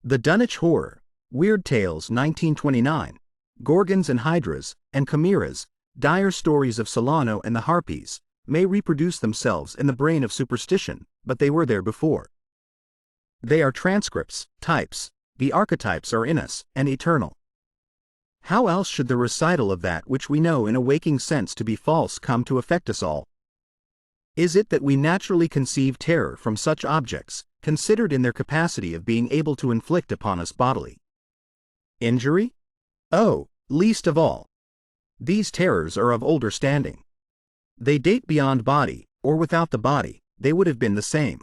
The Dunwich Horror, Weird Tales 1929, Gorgons and Hydras, and Chimeras, dire stories of Solano and the Harpies, may reproduce themselves in the brain of superstition, but they were there before. They are transcripts, types, the archetypes are in us, and eternal. How else should the recital of that which we know in a waking sense to be false come to affect us all? Is it that we naturally conceive terror from such objects, considered in their capacity of being able to inflict upon us bodily injury? Oh, least of all. These terrors are of older standing. They date beyond body, or without the body, they would have been the same.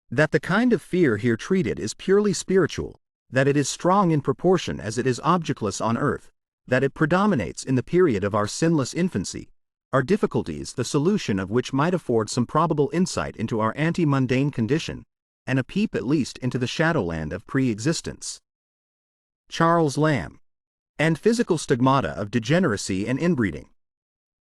That the kind of fear here treated is purely spiritual, that it is strong in proportion as it is objectless on earth, that it predominates in the period of our sinless infancy, are difficulties the solution of which might afford some probable insight into our ante-mundane condition, and a peep at least into the shadowland of pre-existence. Charles Lamb. And physical stigmata of degeneracy and inbreeding.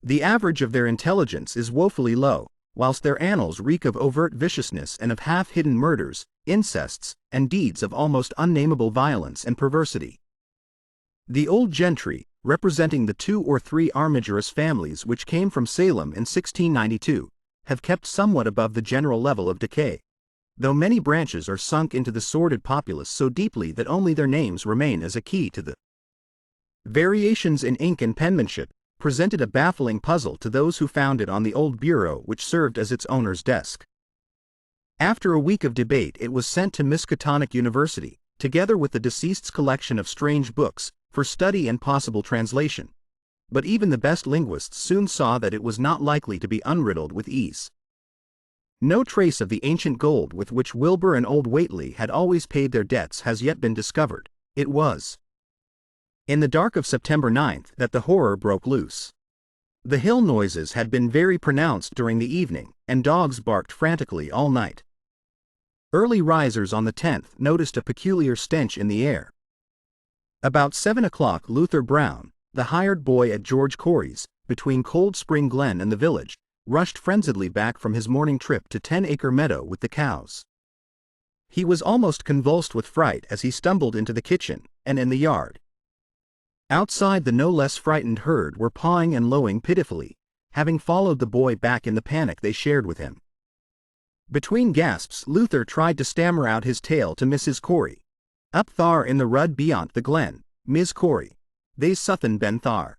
The average of their intelligence is woefully low, whilst their annals reek of overt viciousness and of half-hidden murders, incests, and deeds of almost unnameable violence and perversity. The old gentry, representing the 2 or 3 armigerous families which came from Salem in 1692, have kept somewhat above the general level of decay, though many branches are sunk into the sordid populace so deeply that only their names remain as a key to the variations in ink and penmanship, presented a baffling puzzle to those who found it on the old bureau which served as its owner's desk. After a week of debate it was sent to Miskatonic University, together with the deceased's collection of strange books, for study and possible translation. But even the best linguists soon saw that it was not likely to be unriddled with ease. No trace of the ancient gold with which Wilbur and old Whately had always paid their debts has yet been discovered. It was in the dark of September 9th that the horror broke loose. The hill noises had been very pronounced during the evening, and dogs barked frantically all night. Early risers on the 10th noticed a peculiar stench in the air. About 7 o'clock Luther Brown, the hired boy at George Corey's, between Cold Spring Glen and the village, rushed frenziedly back from his morning trip to 10-acre meadow with the cows. He was almost convulsed with fright as he stumbled into the kitchen, and in the yard. Outside the no less frightened herd were pawing and lowing pitifully, having followed the boy back in the panic they shared with him. Between gasps Luther tried to stammer out his tale to Mrs. Corey. "Up thar in the rud beyont the glen, Mis' Corey. They's suthin' ben thar.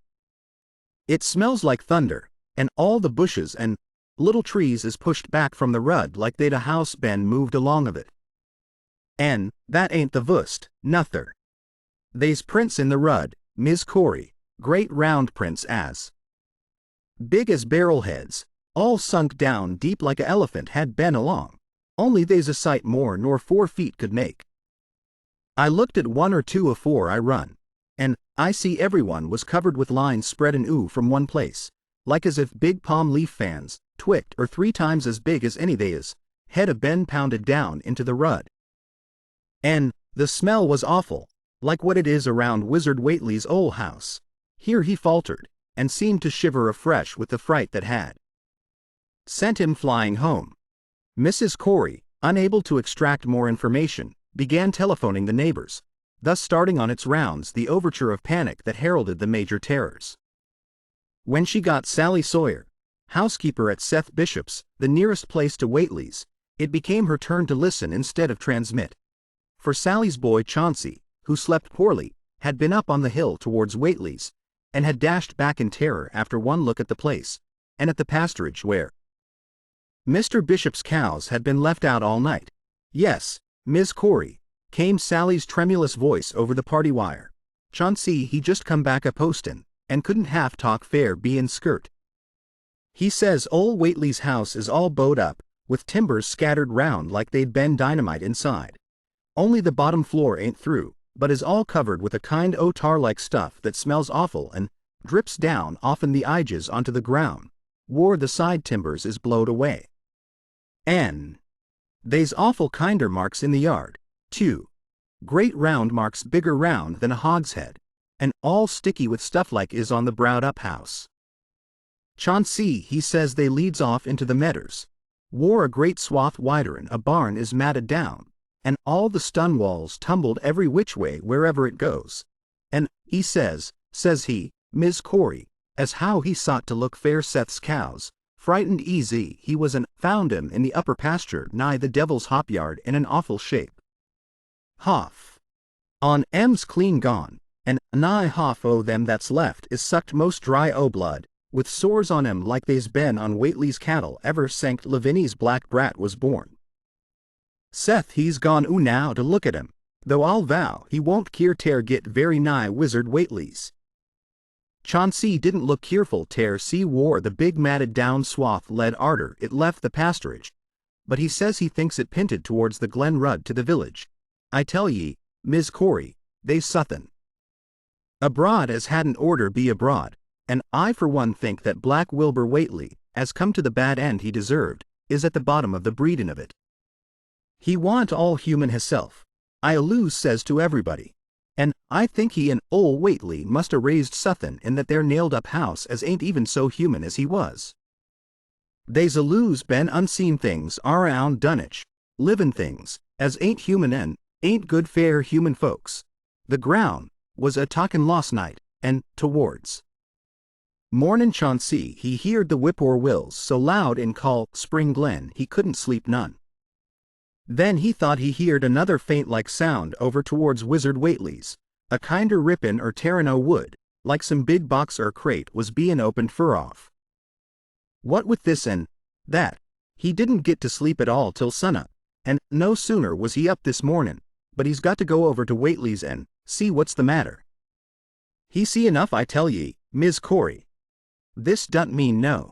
It smells like thunder, and all the bushes and little trees is pushed back from the rud like they'd a house been moved along of it. And that ain't the vust, nuther. They's prints in the rud, Mis' Corey, great round prints as big as barrel heads, all sunk down deep like a elephant had been along, only they's a sight more nor 4 feet could make. I looked at 1 or 2 afore I run, and I see everyone was covered with lines spread in ooh from one place, like as if big palm leaf fans, twicked or 3 times as big as any they is, had a been pounded down into the rud. And the smell was awful, like what it is around Wizard Whately's old house." Here he faltered, and seemed to shiver afresh with the fright that had sent him flying home. Mrs. Corey, unable to extract more information, began telephoning the neighbors, thus starting on its rounds the overture of panic that heralded the major terrors. When she got Sally Sawyer, housekeeper at Seth Bishop's, the nearest place to Whately's, it became her turn to listen instead of transmit. For Sally's boy Chauncey, who slept poorly, had been up on the hill towards Whately's, and had dashed back in terror after one look at the place, and at the pasturage where Mr. Bishop's cows had been left out all night. "Yes, Mis' Corey," came Sally's tremulous voice over the party wire. "Chauncey he just come back a postin', and couldn't half talk fair bein' skirt. He says ol' Whately's house is all bowed up, with timbers scattered round like they'd been dynamite inside. Only the bottom floor ain't through, but is all covered with a kind o' tar-like stuff that smells awful and drips down off'n the edges onto the ground, whar the side timbers is blowed away. And they's awful kinder marks in the yard, too. Great round marks bigger round than a hogshead, and all sticky with stuff like is on the browed-up house. Chauncey he says they leads off into the medders, whar a great swath wider'n a barn is matted down, and all the stone walls tumbled every which way wherever it goes. And he says he, Miss Corey, as how he sought to look fair Seth's cows, frightened easy he was and found him in the upper pasture nigh the devil's hop yard in an awful shape. Hoff. On M's clean gone, and nigh half o' them that's left is sucked most dry o' blood, with sores on 'em like they's been on Whately's cattle ever sank Lavinia's black brat was born. Seth he's gone now to look at 'em, though I'll vow he won't keer tear git very nigh Wizard Whately's. Chauncey didn't look keerful tear see wore the big matted down swath led arter it left the pasturage, but he says he thinks it pinted towards the Glen Rud to the village. I tell ye, Miss Corey, they's suthin' abroad as hadn't order be abroad, and I for one think that Black Wilbur Whately, as come to the bad end he deserved, is at the bottom of the breedin' of it. He want all human hisself, I alloos says to everybody, and I think he and ol' Whately must a raised suthin' in that there nailed up house as ain't even so human as he was. They's alloos been unseen things around Dunwich, livin' things, as ain't human and ain't good fair human folks. The ground was a talkin' last night, and towards mornin' Chauncey he heerd the whippoorwills so loud in Call Spring Glen he couldn't sleep none. Then he thought he heerd another faint like sound over towards Wizard Whately's, a kinder rippin' or tearin' o' wood, like some big box or crate was bein' opened fur off. What with this and that, he didn't git to sleep at all till sunup, and no sooner was he up this mornin', but he's got to go over to Whately's and see what's the matter. He see enough I tell ye, Miss Corey. This don't mean no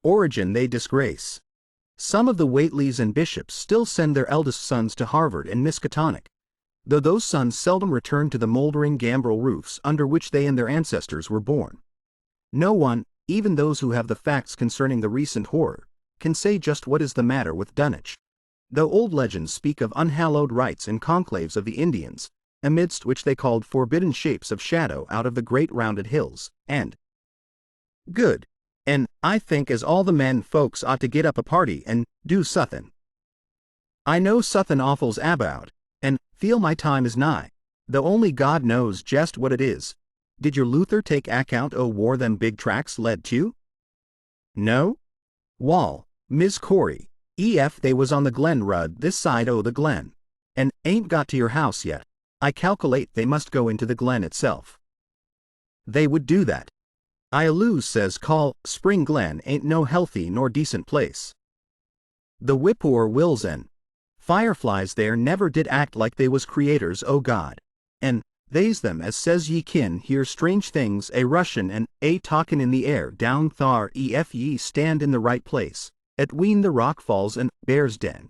origin they disgrace. Some of the Whateleys and bishops still send their eldest sons to Harvard and Miskatonic, though those sons seldom return to the moldering gambrel roofs under which they and their ancestors were born. No one, even those who have the facts concerning the recent horror, can say just what is the matter with Dunwich, though old legends speak of unhallowed rites and conclaves of the Indians, amidst which they called forbidden shapes of shadow out of the great rounded hills, and good. And I think as all the men folks ought to get up a party and do suthin'. I know suthin' awful's about, and feel my time is nigh, though only God knows jest what it is. Did your Luther take account o' war them big tracks led to? No? Wall, Miss Corey, ef they was on the Glen Rud this side o' the Glen, and ain't got to your house yet, I calculate they must go into the Glen itself. They would do that. I alloos says Call Spring Glen ain't no healthy nor decent place. The whippoorwills and fireflies there never did act like they was creators o' God, and they's them as says ye kin hear strange things a rushin' and a talkin' in the air down thar ef ye stand in the right place, atween the rock falls and Bear's Den.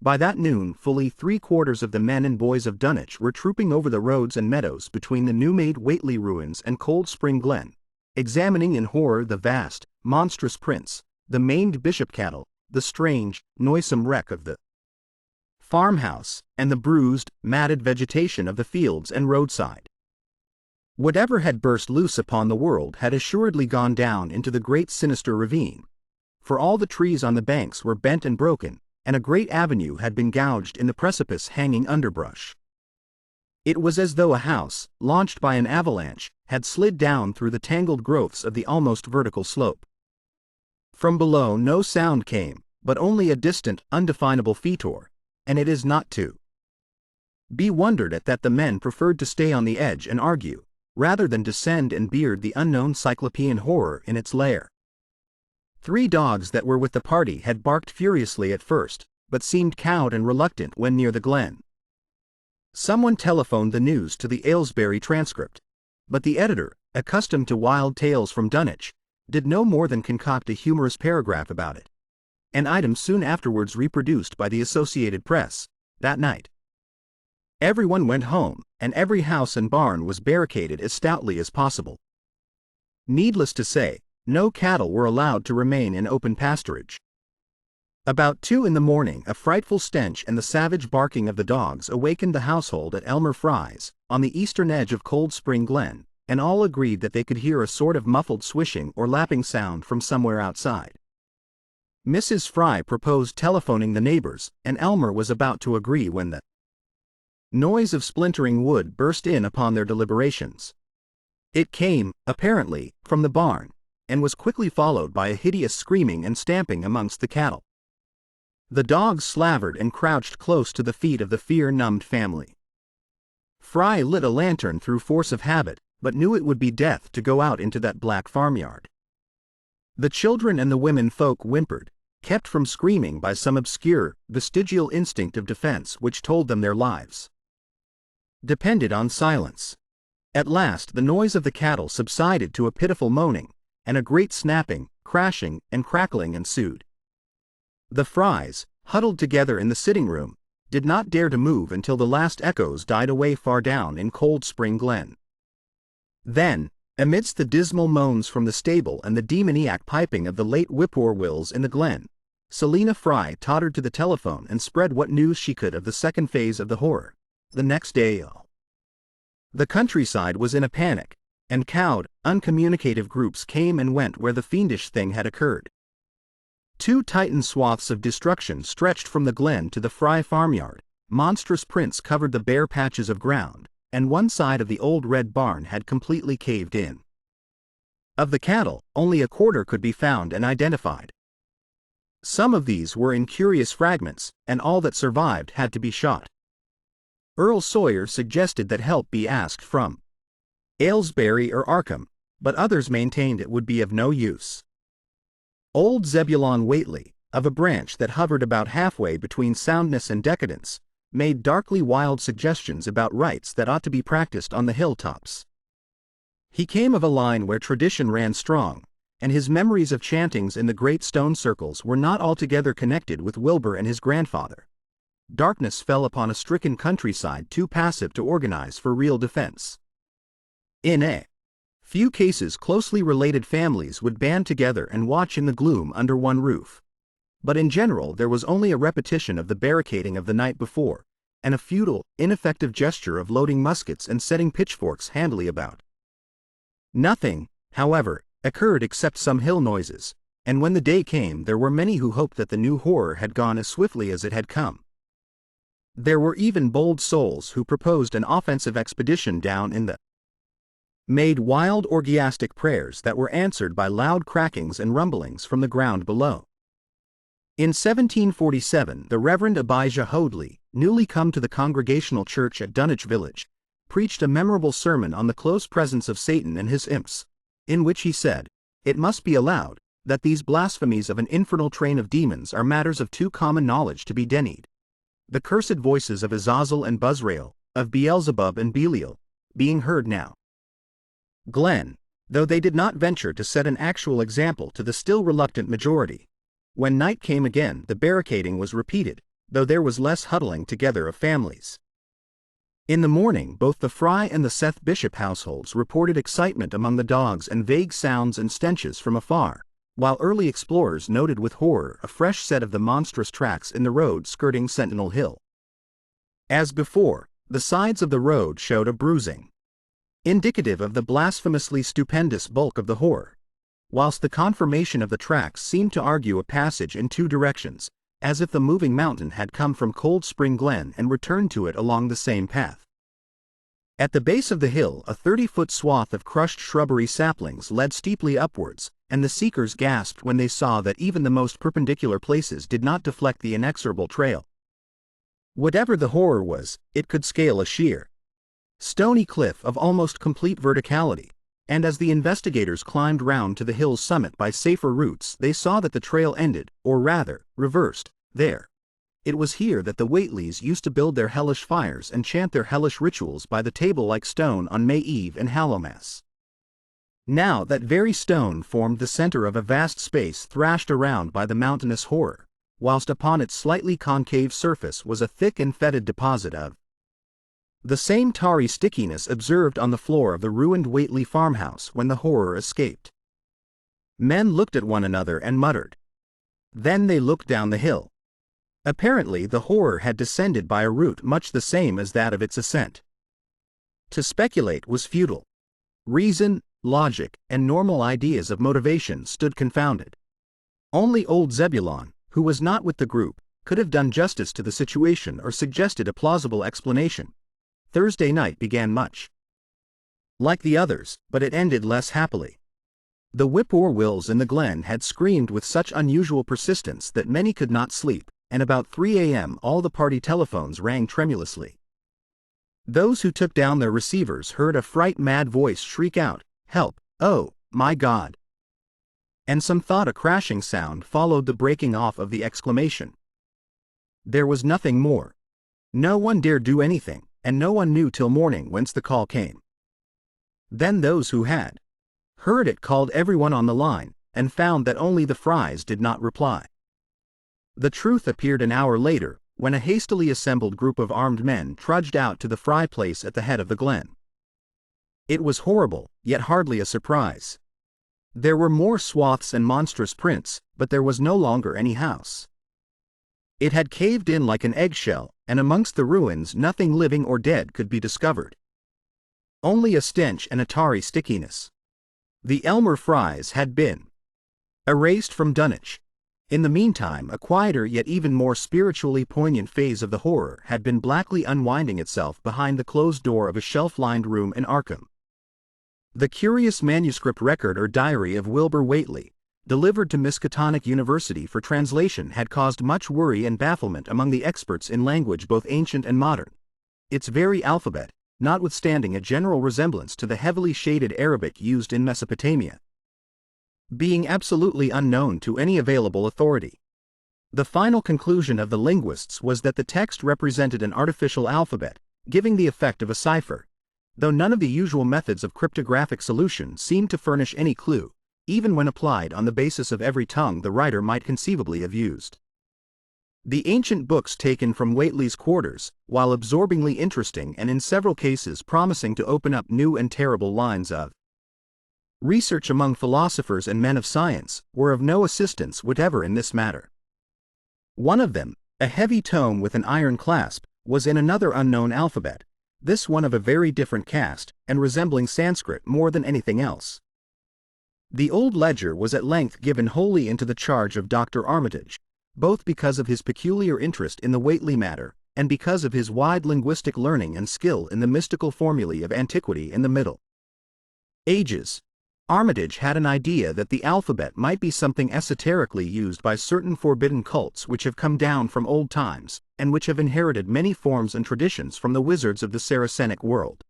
By that noon fully 3/4 of the men and boys of Dunwich were trooping over the roads and meadows between the new-made Whately ruins and Cold Spring Glen, examining in horror the vast, monstrous prints, the maimed bishop cattle, the strange, noisome wreck of the farmhouse, and the bruised, matted vegetation of the fields and roadside. Whatever had burst loose upon the world had assuredly gone down into the great sinister ravine, for all the trees on the banks were bent and broken, and a great avenue had been gouged in the precipice hanging underbrush. It was as though a house, launched by an avalanche, had slid down through the tangled growths of the almost vertical slope. From below no sound came, but only a distant, undefinable fetor, and it is not to be wondered at that the men preferred to stay on the edge and argue, rather than descend and beard the unknown cyclopean horror in its lair. 3 dogs that were with the party had barked furiously at first, but seemed cowed and reluctant when near the glen. Someone telephoned the news to the Aylesbury Transcript, but the editor, accustomed to wild tales from Dunwich, did no more than concoct a humorous paragraph about it, an item soon afterwards reproduced by the Associated Press, that night. Everyone went home, and every house and barn was barricaded as stoutly as possible. Needless to say, no cattle were allowed to remain in open pasturage. About 2 in the morning a frightful stench and the savage barking of the dogs awakened the household at Elmer Fry's, on the eastern edge of Cold Spring Glen, and all agreed that they could hear a sort of muffled swishing or lapping sound from somewhere outside. Mrs. Fry proposed telephoning the neighbors, and Elmer was about to agree when the Noise of splintering wood burst in upon their deliberations. It came, apparently, from the barn, and was quickly followed by a hideous screaming and stamping amongst the cattle. The dogs slavered and crouched close to the feet of the fear-numbed family. Fry lit a lantern through force of habit, but knew it would be death to go out into that black farmyard. The children and the women folk whimpered, kept from screaming by some obscure, vestigial instinct of defense which told them their lives depended on silence. At last the noise of the cattle subsided to a pitiful moaning, and a great snapping, crashing, and crackling ensued. The Frys, huddled together in the sitting room, did not dare to move until the last echoes died away far down in Cold Spring Glen. Then, amidst the dismal moans from the stable and the demoniac piping of the late whippoorwills in the glen, Selina Fry tottered to the telephone and spread what news she could of the second phase of the horror. The next day, the countryside was in a panic, and cowed, uncommunicative groups came and went where the fiendish thing had occurred. 2 titan swaths of destruction stretched from the glen to the Fry farmyard. Monstrous prints covered the bare patches of ground, and one side of the old red barn had completely caved in. Of the cattle, only a quarter could be found and identified. Some of these were in curious fragments, and all that survived had to be shot. Earl Sawyer suggested that help be asked from Aylesbury or Arkham, but others maintained it would be of no use. Old Zebulon Whately, of a branch that hovered about halfway between soundness and decadence, made darkly wild suggestions about rites that ought to be practiced on the hilltops. He came of a line where tradition ran strong, and his memories of chantings in the great stone circles were not altogether connected with Wilbur and his grandfather. Darkness fell upon a stricken countryside too passive to organize for real defense. In a few cases, closely related families would band together and watch in the gloom under one roof. But in general there was only a repetition of the barricading of the night before, and a futile, ineffective gesture of loading muskets and setting pitchforks handily about. Nothing, however, occurred except some hill noises, and when the day came there were many who hoped that the new horror had gone as swiftly as it had come. There were even bold souls who proposed an offensive expedition down in the made wild orgiastic prayers that were answered by loud crackings and rumblings from the ground below. In 1747 the Reverend Abijah Hoadley, newly come to the Congregational Church at Dunwich Village, preached a memorable sermon on the close presence of Satan and his imps, in which he said, "It must be allowed, that these blasphemies of an infernal train of demons are matters of too common knowledge to be denied. The cursed voices of Azazel and Buzrael, of Beelzebub and Belial, being heard now." Glen, though they did not venture to set an actual example to the still reluctant majority. When night came again the barricading was repeated, though there was less huddling together of families. In the morning both the Fry and the Seth Bishop households reported excitement among the dogs and vague sounds and stenches from afar, while early explorers noted with horror a fresh set of the monstrous tracks in the road skirting Sentinel Hill. As before, the sides of the road showed a bruising, indicative of the blasphemously stupendous bulk of the horror, whilst the conformation of the tracks seemed to argue a passage in 2 directions, as if the moving mountain had come from Cold Spring Glen and returned to it along the same path. At the base of the hill a 30-foot swath of crushed shrubbery saplings led steeply upwards, and the seekers gasped when they saw that even the most perpendicular places did not deflect the inexorable trail. Whatever the horror was, it could scale a sheer, stony cliff of almost complete verticality, and as the investigators climbed round to the hill's summit by safer routes they saw that the trail ended, or rather, reversed, there. It was here that the Whateleys used to build their hellish fires and chant their hellish rituals by the table like stone on May Eve and Hallowmas. Now that very stone formed the center of a vast space thrashed around by the mountainous horror, whilst upon its slightly concave surface was a thick and fetid deposit of the same tarry stickiness observed on the floor of the ruined Whately farmhouse when the horror escaped. Men looked at one another and muttered. Then they looked down the hill. Apparently the horror had descended by a route much the same as that of its ascent. To speculate was futile. Reason, logic, and normal ideas of motivation stood confounded. Only old Zebulon, who was not with the group, could have done justice to the situation or suggested a plausible explanation, Thursday night began much like the others, but it ended less happily. The whippoorwills in the glen had screamed with such unusual persistence that many could not sleep, and about 3 a.m. all the party telephones rang tremulously. Those who took down their receivers heard a fright-mad voice shriek out, "Help, oh, my God!" And some thought a crashing sound followed the breaking off of the exclamation. There was nothing more. No one dared do anything, and no one knew till morning whence the call came. Then those who had heard it called everyone on the line, and found that only the Frys did not reply. The truth appeared an hour later, when a hastily assembled group of armed men trudged out to the Fry place at the head of the glen. It was horrible, yet hardly a surprise. There were more swaths and monstrous prints, but there was no longer any house. It had caved in like an eggshell, and amongst the ruins nothing living or dead could be discovered. Only a stench and a tarry stickiness. The Elmer Frys had been erased from Dunwich. In the meantime, a quieter yet even more spiritually poignant phase of the horror had been blackly unwinding itself behind the closed door of a shelf-lined room in Arkham. The curious manuscript record or diary of Wilbur Whately, delivered to Miskatonic University for translation, had caused much worry and bafflement among the experts in language both ancient and modern. Its very alphabet, notwithstanding a general resemblance to the heavily shaded Arabic used in Mesopotamia, being absolutely unknown to any available authority. The final conclusion of the linguists was that the text represented an artificial alphabet, giving the effect of a cipher, though none of the usual methods of cryptographic solution seemed to furnish any clue, even when applied on the basis of every tongue the writer might conceivably have used. The ancient books taken from Whately's quarters, while absorbingly interesting and in several cases promising to open up new and terrible lines of research among philosophers and men of science, were of no assistance whatever in this matter. One of them, a heavy tome with an iron clasp, was in another unknown alphabet, this one of a very different cast, and resembling Sanskrit more than anything else. The old ledger was at length given wholly into the charge of Dr. Armitage, both because of his peculiar interest in the Whately matter, and because of his wide linguistic learning and skill in the mystical formulae of antiquity in the Middle Ages. Armitage had an idea that the alphabet might be something esoterically used by certain forbidden cults which have come down from old times, and which have inherited many forms and traditions from the wizards of the Saracenic world.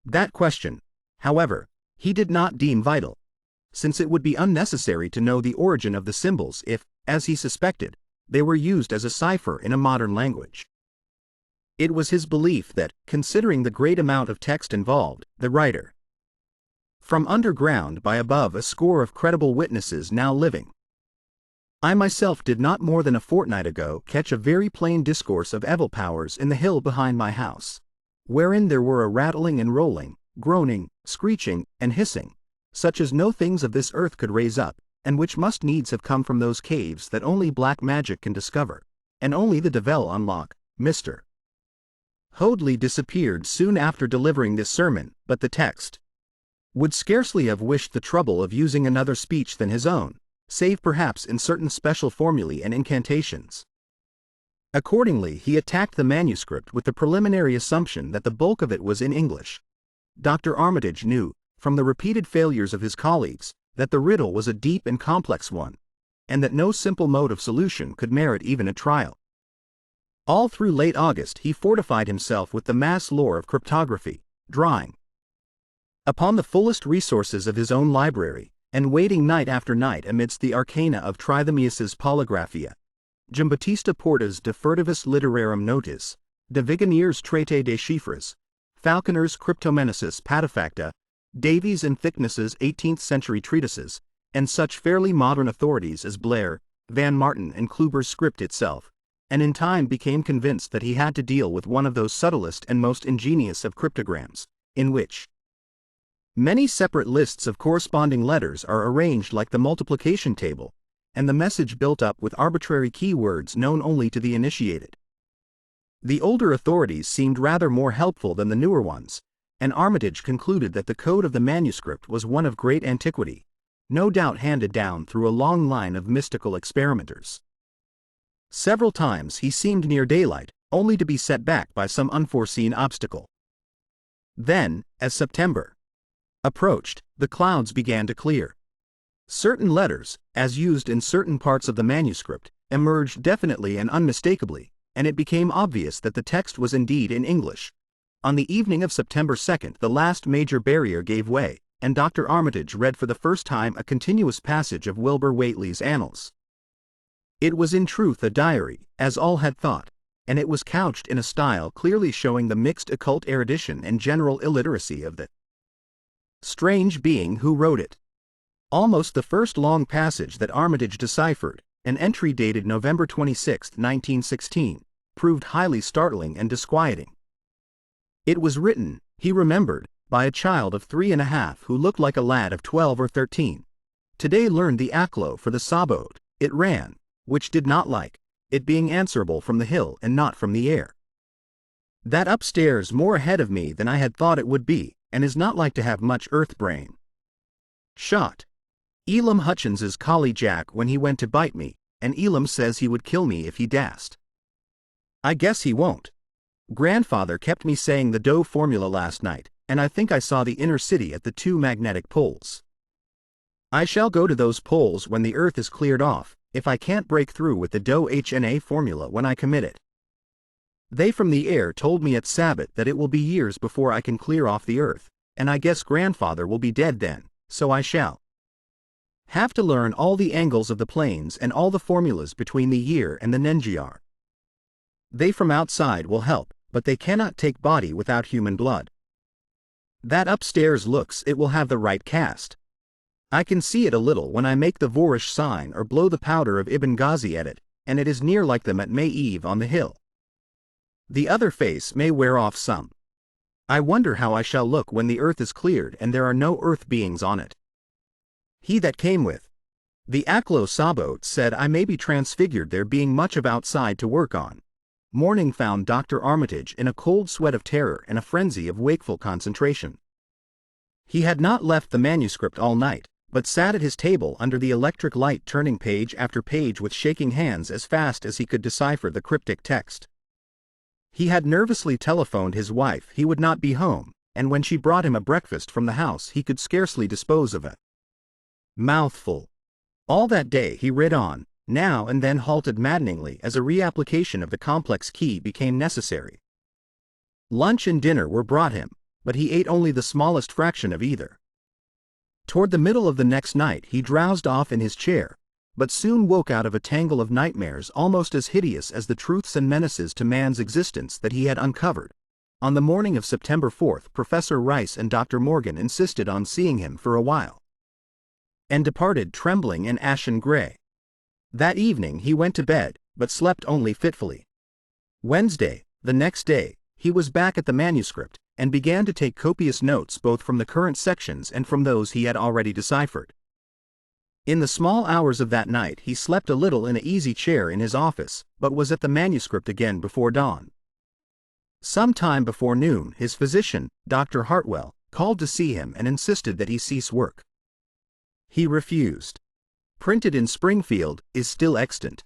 That question, however, he did not deem vital, since it would be unnecessary to know the origin of the symbols if, as he suspected, they were used as a cipher in a modern language. It was his belief that, considering the great amount of text involved, the writer, from underground by above a score of credible witnesses now living. I myself did not more than a fortnight ago catch a very plain discourse of evil powers in the hill behind my house, wherein there were a rattling and rolling, groaning, screeching, and hissing, such as no things of this earth could raise up, and which must needs have come from those caves that only black magic can discover, and only the devil unlock. Mr. Hoadley disappeared soon after delivering this sermon, but the text would scarcely have wished the trouble of using another speech than his own, save perhaps in certain special formulae and incantations. Accordingly, he attacked the manuscript with the preliminary assumption that the bulk of it was in English. Dr. Armitage knew, from the repeated failures of his colleagues, that the riddle was a deep and complex one, and that no simple mode of solution could merit even a trial. All through late August he fortified himself with the mass lore of cryptography, drawing upon the fullest resources of his own library, and waiting night after night amidst the arcana of Trithemius's Polygraphia, Giambattista Porta's De Furtivis Literarum Notis, De Vigenier's Traité des Chiffres, Falconer's Cryptomenesis Patefacta, Davies and Thickness's 18th-century treatises, and such fairly modern authorities as Blair, Van Martin and Kluber's script itself, and in time became convinced that he had to deal with one of those subtlest and most ingenious of cryptograms, in which many separate lists of corresponding letters are arranged like the multiplication table, and the message built up with arbitrary keywords known only to the initiated. The older authorities seemed rather more helpful than the newer ones, and Armitage concluded that the code of the manuscript was one of great antiquity, no doubt handed down through a long line of mystical experimenters. Several times he seemed near daylight, only to be set back by some unforeseen obstacle. Then, as September approached, the clouds began to clear. Certain letters, as used in certain parts of the manuscript, emerged definitely and unmistakably, and it became obvious that the text was indeed in English. On the evening of September 2nd, the last major barrier gave way, and Dr. Armitage read for the first time a continuous passage of Wilbur Whately's Annals. It was in truth a diary, as all had thought, and it was couched in a style clearly showing the mixed occult erudition and general illiteracy of the strange being who wrote it. Almost the first long passage that Armitage deciphered, an entry dated November 26, 1916, proved highly startling and disquieting. It was written, he remembered, by a child of 3.5 who looked like a lad of 12 or 13. Today learned the Aklo for the Sabot, it ran, which did not like, it being answerable from the hill and not from the air. That upstairs more ahead of me than I had thought it would be, and is not like to have much earth brain. Shot. Elam Hutchins's collie Jack when he went to bite me, and Elam says he would kill me if he dast. I guess he won't. Grandfather kept me saying the Doe formula last night, and I think I saw the inner city at the 2 magnetic poles. I shall go to those poles when the earth is cleared off, if I can't break through with the Doe HNA formula when I commit it. They from the air told me at Sabbath that it will be years before I can clear off the earth, and I guess grandfather will be dead then, so I shall have to learn all the angles of the planes and all the formulas between the year and the Nengiar. They from outside will help, but they cannot take body without human blood. That upstairs looks it will have the right cast. I can see it a little when I make the Vorish sign or blow the powder of Ibn Ghazi at it, and it is near like them at May Eve on the hill. The other face may wear off some. I wonder how I shall look when the earth is cleared and there are no earth beings on it. He that came with the Aklo Sabot said I may be transfigured, there being much of outside to work on. Morning found Dr. Armitage in a cold sweat of terror and a frenzy of wakeful concentration. He had not left the manuscript all night, but sat at his table under the electric light turning page after page with shaking hands as fast as he could decipher the cryptic text. He had nervously telephoned his wife he would not be home, and when she brought him a breakfast from the house he could scarcely dispose of a mouthful. All that day he read on, now and then halted maddeningly as a reapplication of the complex key became necessary. Lunch and dinner were brought him, but he ate only the smallest fraction of either. Toward the middle of the next night he drowsed off in his chair, but soon woke out of a tangle of nightmares almost as hideous as the truths and menaces to man's existence that he had uncovered. On the morning of September 4th, Professor Rice and Dr. Morgan insisted on seeing him for a while, and departed trembling and ashen gray. That evening he went to bed, but slept only fitfully. Wednesday, the next day, he was back at the manuscript, and began to take copious notes both from the current sections and from those he had already deciphered. In the small hours of that night he slept a little in an easy chair in his office, but was at the manuscript again before dawn. Some time before noon his physician, Dr. Hartwell, called to see him and insisted that he cease work. He refused. Printed in Springfield, is still extant.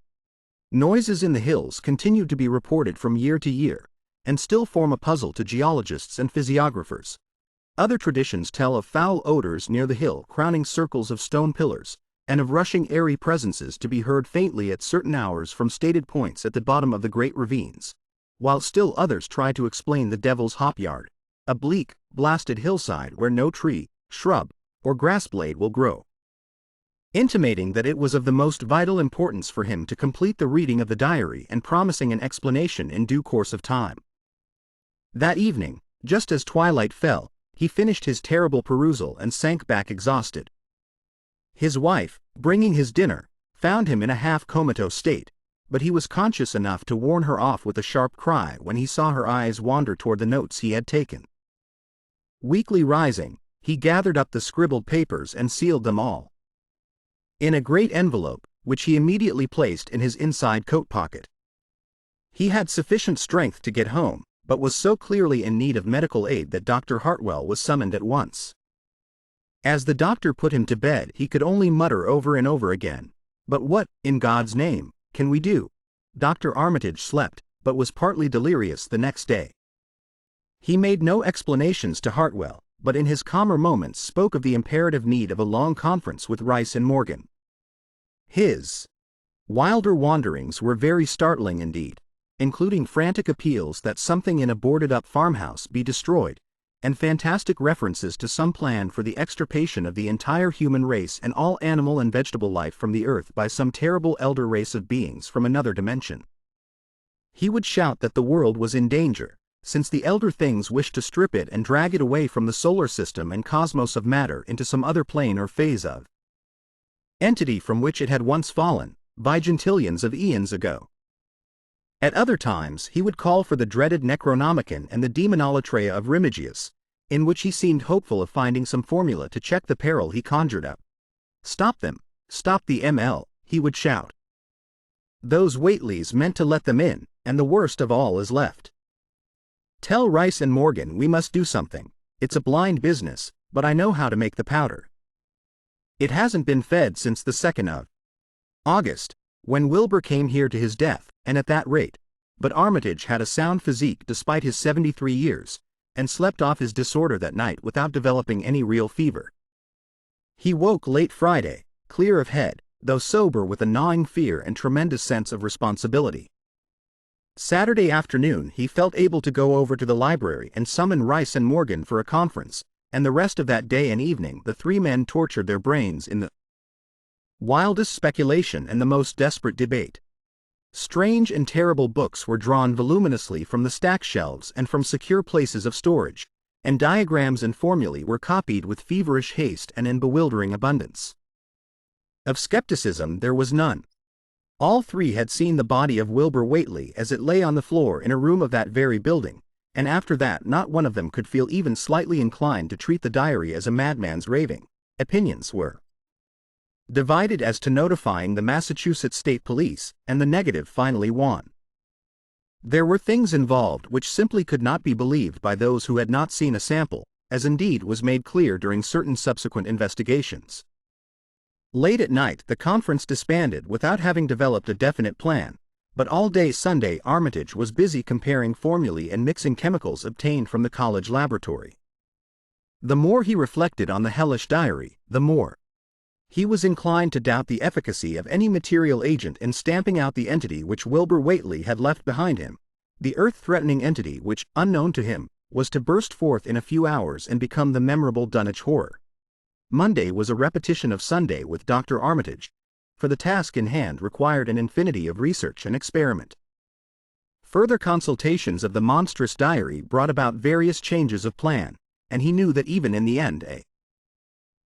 Noises in the hills continued to be reported from year to year, and still form a puzzle to geologists and physiographers. Other traditions tell of foul odors near the hill crowning circles of stone pillars, and of rushing airy presences to be heard faintly at certain hours from stated points at the bottom of the great ravines, while still others try to explain the Devil's Hop Yard, a bleak, blasted hillside where no tree, shrub, or grass blade will grow, intimating that it was of the most vital importance for him to complete the reading of the diary and promising an explanation in due course of time. That evening, just as twilight fell, he finished his terrible perusal and sank back exhausted. His wife, bringing his dinner, found him in a half-comatose state, but he was conscious enough to warn her off with a sharp cry when he saw her eyes wander toward the notes he had taken. Weakly rising, he gathered up the scribbled papers and sealed them all in a great envelope, which he immediately placed in his inside coat pocket. He had sufficient strength to get home, but was so clearly in need of medical aid that Dr. Hartwell was summoned at once. As the doctor put him to bed, he could only mutter over and over again, "But what, in God's name, can we do?" Dr. Armitage slept, but was partly delirious the next day. He made no explanations to Hartwell, but in his calmer moments spoke of the imperative need of a long conference with Rice and Morgan. His wilder wanderings were very startling indeed, including frantic appeals that something in a boarded-up farmhouse be destroyed, and fantastic references to some plan for the extirpation of the entire human race and all animal and vegetable life from the earth by some terrible elder race of beings from another dimension. He would shout that the world was in danger, since the elder things wished to strip it and drag it away from the solar system and cosmos of matter into some other plane or phase of entity from which it had once fallen, vigintillions of eons ago. At other times he would call for the dreaded Necronomicon and the Demonolatria of Remigius, in which he seemed hopeful of finding some formula to check the peril he conjured up. "Stop them! Stop the ML!" he would shout. "Those Whateleys meant to let them in, and the worst of all is left. Tell Rice and Morgan we must do something. It's a blind business, but I know how to make the powder. It hasn't been fed since the 2nd of August, when Wilbur came here to his death, and at that rate, but Armitage had a sound physique despite his 73 years, and slept off his disorder that night without developing any real fever. He woke late Friday, clear of head, though sober with a gnawing fear and tremendous sense of responsibility. Saturday afternoon he felt able to go over to the library and summon Rice and Morgan for a conference, and the rest of that day and evening the three men tortured their brains in the wildest speculation and the most desperate debate. Strange and terrible books were drawn voluminously from the stack shelves and from secure places of storage, and diagrams and formulae were copied with feverish haste and in bewildering abundance. Of skepticism there was none. All three had seen the body of Wilbur Whateley as it lay on the floor in a room of that very building, and after that not one of them could feel even slightly inclined to treat the diary as a madman's raving. Opinions were divided as to notifying the Massachusetts State Police, and the negative finally won. There were things involved which simply could not be believed by those who had not seen a sample, as indeed was made clear during certain subsequent investigations. Late at night the conference disbanded without having developed a definite plan, but all day Sunday Armitage was busy comparing formulae and mixing chemicals obtained from the college laboratory. The more he reflected on the hellish diary, the more he was inclined to doubt the efficacy of any material agent in stamping out the entity which Wilbur Whateley had left behind him, the earth-threatening entity which, unknown to him, was to burst forth in a few hours and become the memorable Dunwich Horror. Monday was a repetition of Sunday with Dr. Armitage, for the task in hand required an infinity of research and experiment. Further consultations of the monstrous diary brought about various changes of plan, and he knew that even in the end a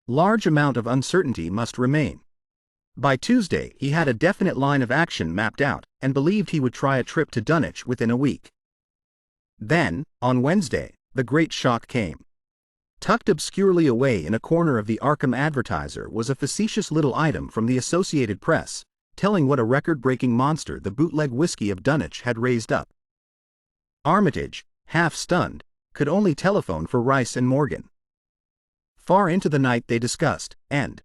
large amount of uncertainty must remain. By Tuesday he had a definite line of action mapped out, and believed he would try a trip to Dunwich within a week. Then, on Wednesday, the great shock came. Tucked obscurely away in a corner of the Arkham Advertiser was a facetious little item from the Associated Press, telling what a record-breaking monster the bootleg whiskey of Dunwich had raised up. Armitage, half stunned, could only telephone for Rice and Morgan. Far into the night they discussed, and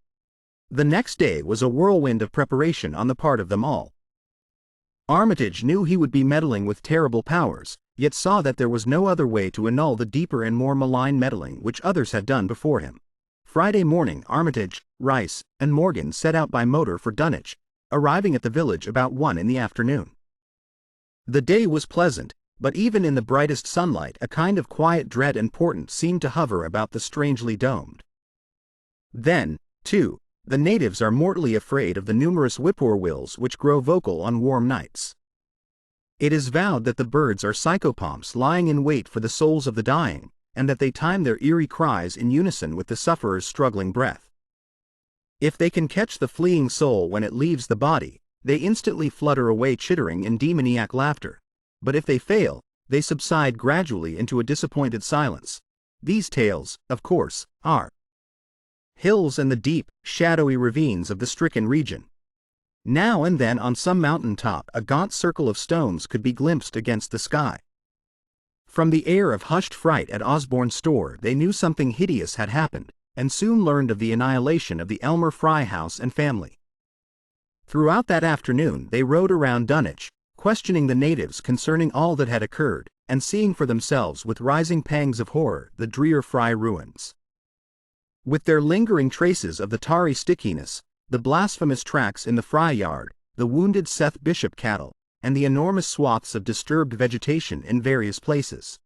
the next day was a whirlwind of preparation on the part of them all. Armitage knew he would be meddling with terrible powers, yet saw that there was no other way to annul the deeper and more malign meddling which others had done before him. Friday morning Armitage, Rice, and Morgan set out by motor for Dunwich, arriving at the village about 1 in the afternoon. The day was pleasant, but even in the brightest sunlight a kind of quiet dread and portent seemed to hover about the strangely domed. Then, too, the natives are mortally afraid of the numerous whippoorwills which grow vocal on warm nights. It is vowed that the birds are psychopomps lying in wait for the souls of the dying, and that they time their eerie cries in unison with the sufferer's struggling breath. If they can catch the fleeing soul when it leaves the body, they instantly flutter away chittering in demoniac laughter. But if they fail, they subside gradually into a disappointed silence. These tales, of course, are hills and the deep, shadowy ravines of the stricken region. Now and then on some mountain top a gaunt circle of stones could be glimpsed against the sky. From the air of hushed fright at Osborne's store they knew something hideous had happened, and soon learned of the annihilation of the Elmer Fry house and family. Throughout that afternoon they rode around Dunwich, questioning the natives concerning all that had occurred, and seeing for themselves with rising pangs of horror the drear Fry ruins. With their lingering traces of the tarry stickiness, the blasphemous tracks in the Fry yard, the wounded Seth Bishop cattle, and the enormous swaths of disturbed vegetation in various places.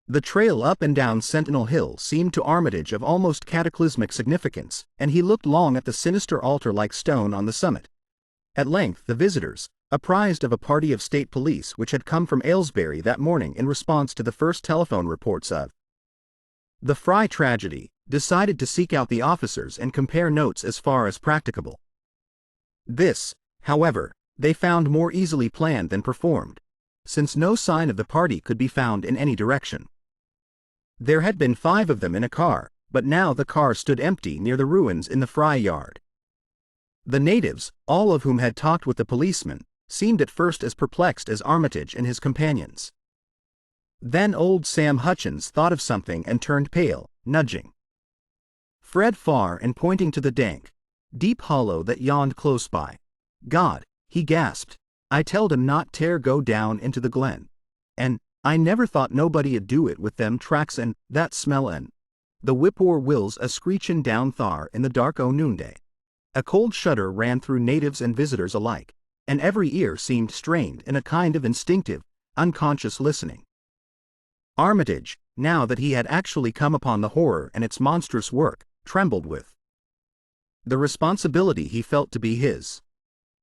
The trail up and down Sentinel Hill seemed to Armitage of almost cataclysmic significance, and he looked long at the sinister altar-like stone on the summit. At length the visitors, apprised of a party of state police which had come from Aylesbury that morning in response to the first telephone reports of the Fry tragedy, decided to seek out the officers and compare notes as far as practicable. This, however, they found more easily planned than performed, since no sign of the party could be found in any direction. There had been 5 of them in a car, but now the car stood empty near the ruins in the Fry yard. The natives, all of whom had talked with the policeman, seemed at first as perplexed as Armitage and his companions. Then old Sam Hutchins thought of something and turned pale, nudging Fred far and pointing to the dank, deep hollow that yawned close by. "God," he gasped, "I telled him not tear go down into the glen. And I never thought nobody'd do it with them tracks and that smell and the whippoor wills a screechin' down thar in the dark o' noonday." A cold shudder ran through natives and visitors alike, and every ear seemed strained in a kind of instinctive, unconscious listening. Armitage, now that he had actually come upon the horror and its monstrous work, trembled with the responsibility he felt to be his.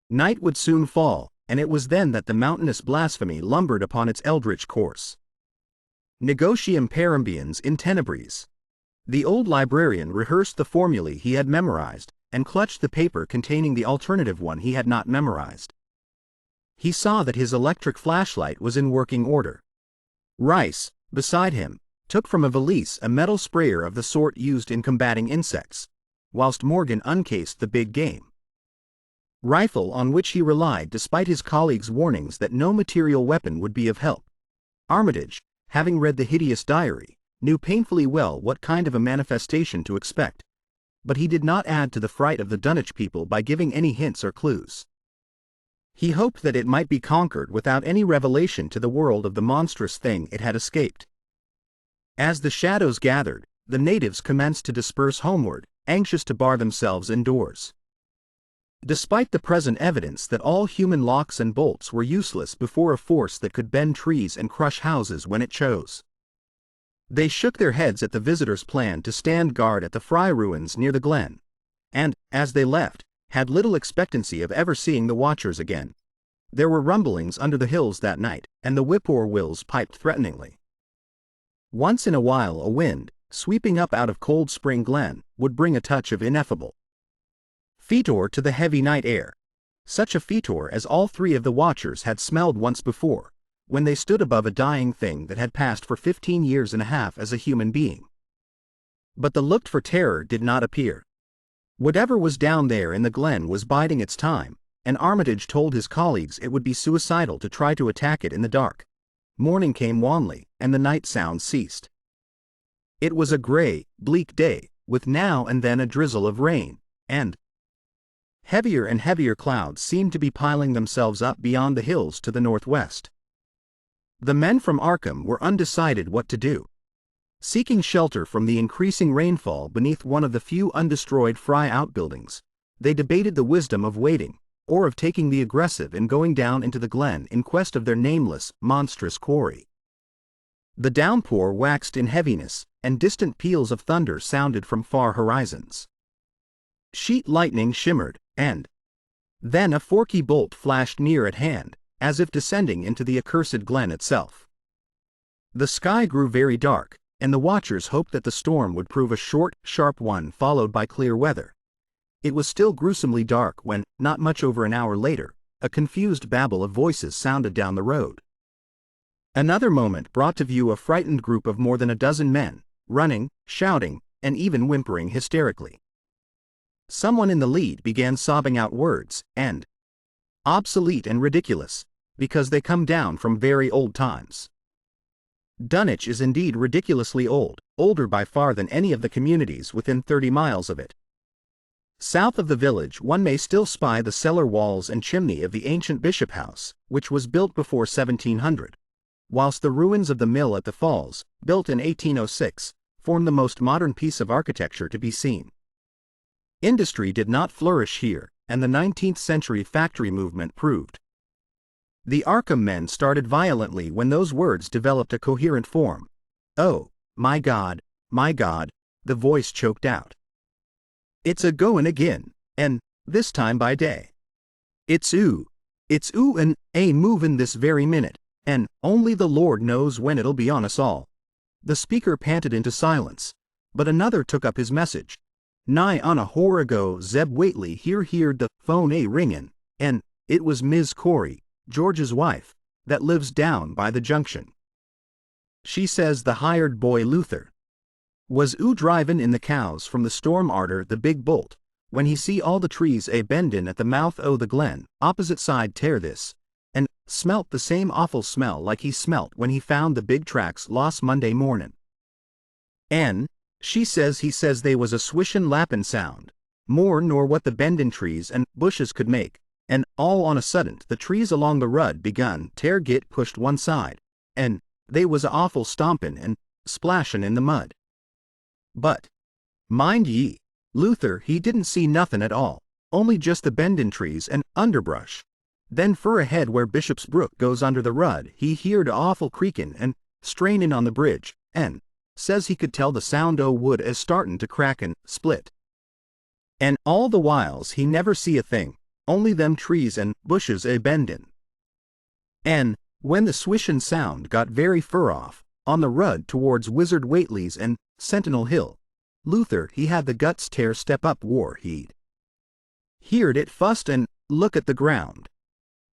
Night would soon fall, and it was then that the mountainous blasphemy lumbered upon its eldritch course. Negotium perembiens in tenebris. The old librarian rehearsed the formulae he had memorized, and clutched the paper containing the alternative one he had not memorized. He saw that his electric flashlight was in working order. Rice, beside him, took from a valise a metal sprayer of the sort used in combating insects, whilst Morgan uncased the big game rifle on which he relied despite his colleagues' warnings that no material weapon would be of help. Armitage, having read the hideous diary, knew painfully well what kind of a manifestation to expect, but he did not add to the fright of the Dunwich people by giving any hints or clues. He hoped that it might be conquered without any revelation to the world of the monstrous thing it had escaped. As the shadows gathered, the natives commenced to disperse homeward, anxious to bar themselves indoors. Despite the present evidence that all human locks and bolts were useless before a force that could bend trees and crush houses when it chose. They shook their heads at the visitors' plan to stand guard at the Fry ruins near the glen, and, as they left, had little expectancy of ever seeing the watchers again. There were rumblings under the hills that night, and the whippoor wills piped threateningly. Once in a while a wind, sweeping up out of Cold Spring Glen, would bring a touch of ineffable fetor to the heavy night air, such a fetor as all 3 of the watchers had smelled once before, when they stood above a dying thing that had passed for 15 years and a half as a human being. But the looked-for terror did not appear. Whatever was down there in the glen was biding its time, and Armitage told his colleagues it would be suicidal to try to attack it in the dark. Morning came wanly, and the night sounds ceased. It was a gray, bleak day, with now and then a drizzle of rain, and heavier and heavier clouds seemed to be piling themselves up beyond the hills to the northwest. The men from Arkham were undecided what to do. Seeking shelter from the increasing rainfall beneath one of the few undestroyed Fry outbuildings, they debated the wisdom of waiting, or of taking the aggressive and going down into the glen in quest of their nameless, monstrous quarry. The downpour waxed in heaviness, and distant peals of thunder sounded from far horizons. Sheet lightning shimmered, and then a forky bolt flashed near at hand, as if descending into the accursed glen itself. The sky grew very dark, and the watchers hoped that the storm would prove a short, sharp one followed by clear weather. It was still gruesomely dark when, not much over an hour later, a confused babble of voices sounded down the road. Another moment brought to view a frightened group of more than a dozen men, running, shouting, and even whimpering hysterically. Someone in the lead began sobbing out words, and obsolete and ridiculous, because they come down from very old times. Dunwich is indeed ridiculously old, older by far than any of the communities within 30 miles of it. South of the village one may still spy the cellar walls and chimney of the ancient bishop house, which was built before 1700, whilst the ruins of the mill at the falls, built in 1806, form the most modern piece of architecture to be seen. Industry did not flourish here, and the 19th century factory movement proved. The Arkham men started violently when those words developed a coherent form. "Oh, my God," the voice choked out. "It's a goin' again, and this time by day. It's ooh and a movin' this very minute, and only the Lord knows when it'll be on us all." The speaker panted into silence, but another took up his message. "Nigh on a hor ago Zeb Whately here heard the phone ringin', and it was Miss Corey, George's wife, that lives down by the junction. She says the hired boy Luther was drivin' in the cows from the storm arter the big bolt, when he see all the trees bendin' at the mouth o' the glen, opposite side tear this, and smelt the same awful smell like he smelt when he found the big tracks lost Monday mornin'. And he says they was a swishin' lappin' sound, more nor what the bendin' trees and bushes could make, and all on a sudden the trees along the rud begun tear git pushed one side, and they was a awful stompin' and splashin' in the mud. But, mind ye, Luther he didn't see nothin' at all, only just the bendin' trees and underbrush. Then fur ahead where Bishop's Brook goes under the rud he heerd a awful creakin' and strainin' on the bridge, and says he could tell the sound o' wood as startin' to crack and split. And all the whiles he never see a thing, only them trees and bushes bendin'. And when the swishin' sound got very fur off, on the rud towards Wizard Whately's and Sentinel Hill, Luther he had the guts tear step up war he'd heerd it fust and look at the ground.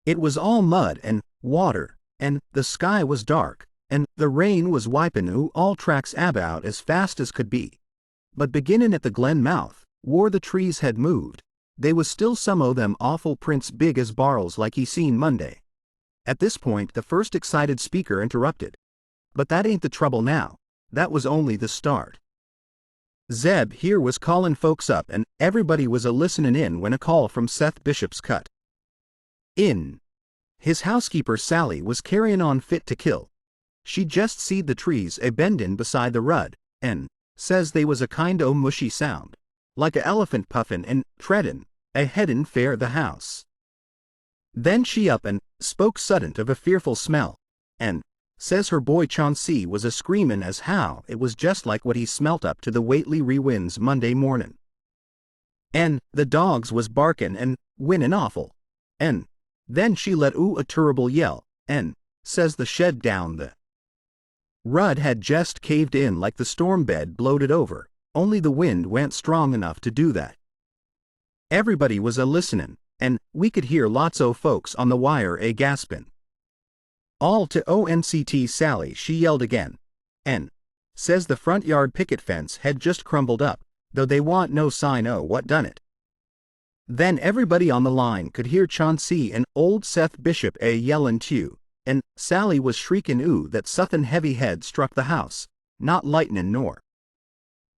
It was all mud and water, and the sky was dark, and the rain was wipin' all tracks about as fast as could be. But beginnin' at the glen mouth, where the trees had moved, they was still some o' them awful prints big as barrels like he seen Monday." At this point the first excited speaker interrupted. "But that ain't the trouble now, that was only the start. Zeb here was callin' folks up and everybody was a-listenin' in when a call from Seth Bishop's cut in. His housekeeper Sally was carryin' on fit to kill. She just seed the trees bendin' beside the rud, and says they was a kind o' mushy sound, like a elephant puffin' and treadin' a-headin' fair the house. Then she up and spoke suddent of a fearful smell, and says her boy Chauncey was a-screamin' as how it was just like what he smelt up to the Whately rewinds Monday mornin'. And the dogs was barkin' and whinnin' awful. And then she let a turrible yell, and says the shed down the rud had jest caved in like the storm bed blowed it over, only the wind wa'n't strong enough to do that. Everybody was a-listenin', and we could hear lots o' folks on the wire gaspin'. All to ONCT Sally she yelled again, and says the front yard picket fence had just crumbled up, though they want no sign o' what done it. Then everybody on the line could hear Chauncey and old Seth Bishop yellin' too, and Sally was shriekin' that suthin' heavy head struck the house, not lightnin' nor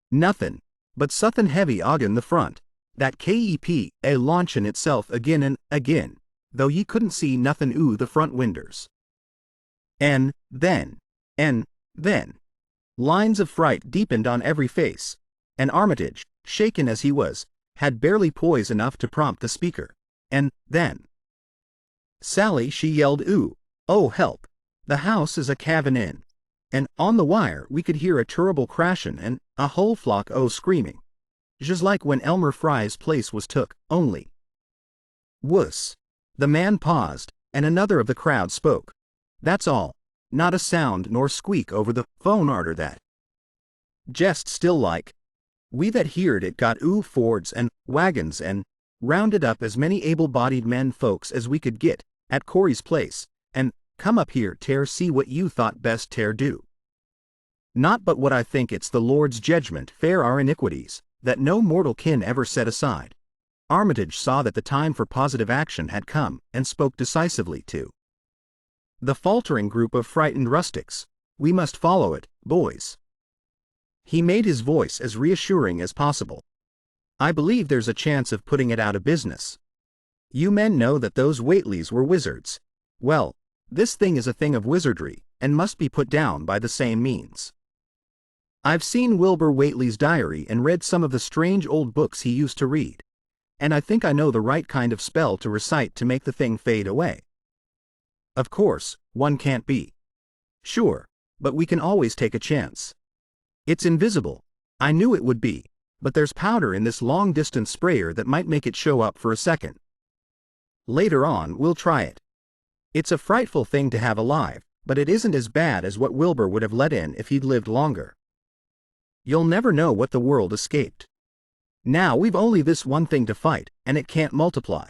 nothin', but suthin' heavy ogin the front, that kep launchin' itself agin and agin, though ye couldn't see nothin' the front winders. And then, lines of fright deepened on every face, and Armitage, shaken as he was, had barely poise enough to prompt the speaker. And then Sally she yelled oh help, the house is a-cavin' in. And on the wire we could hear a turrible crashin' and a whole flock screaming, just like when Elmer Fry's place was took, only wuss. The man paused, and another of the crowd spoke. "That's all, not a sound nor squeak over the phone arter that. Jest still like. We that heerd it got Fords and wagons and rounded up as many able-bodied men folks as we could git, at Corey's place, and come up here tear see what you thought best tear do. Not but what I think it's the Lord's jedgment fair our iniquities, that no mortal kin ever set aside." Armitage saw that the time for positive action had come, and spoke decisively to the faltering group of frightened rustics. "We must follow it, boys." He made his voice as reassuring as possible. I believe there's a chance of putting it out of business. You men know that those Whateleys were wizards. Well, this thing is a thing of wizardry, and must be put down by the same means. I've seen Wilbur Whately's diary and read some of the strange old books he used to read, and I think I know the right kind of spell to recite to make the thing fade away. Of course, one can't be sure, but we can always take a chance. It's invisible. I knew it would be, but there's powder in this long-distance sprayer that might make it show up for a second. Later on, we'll try it. It's a frightful thing to have alive, but it isn't as bad as what Wilbur would have let in if he'd lived longer. You'll never know what the world escaped. Now we've only this one thing to fight, and it can't multiply.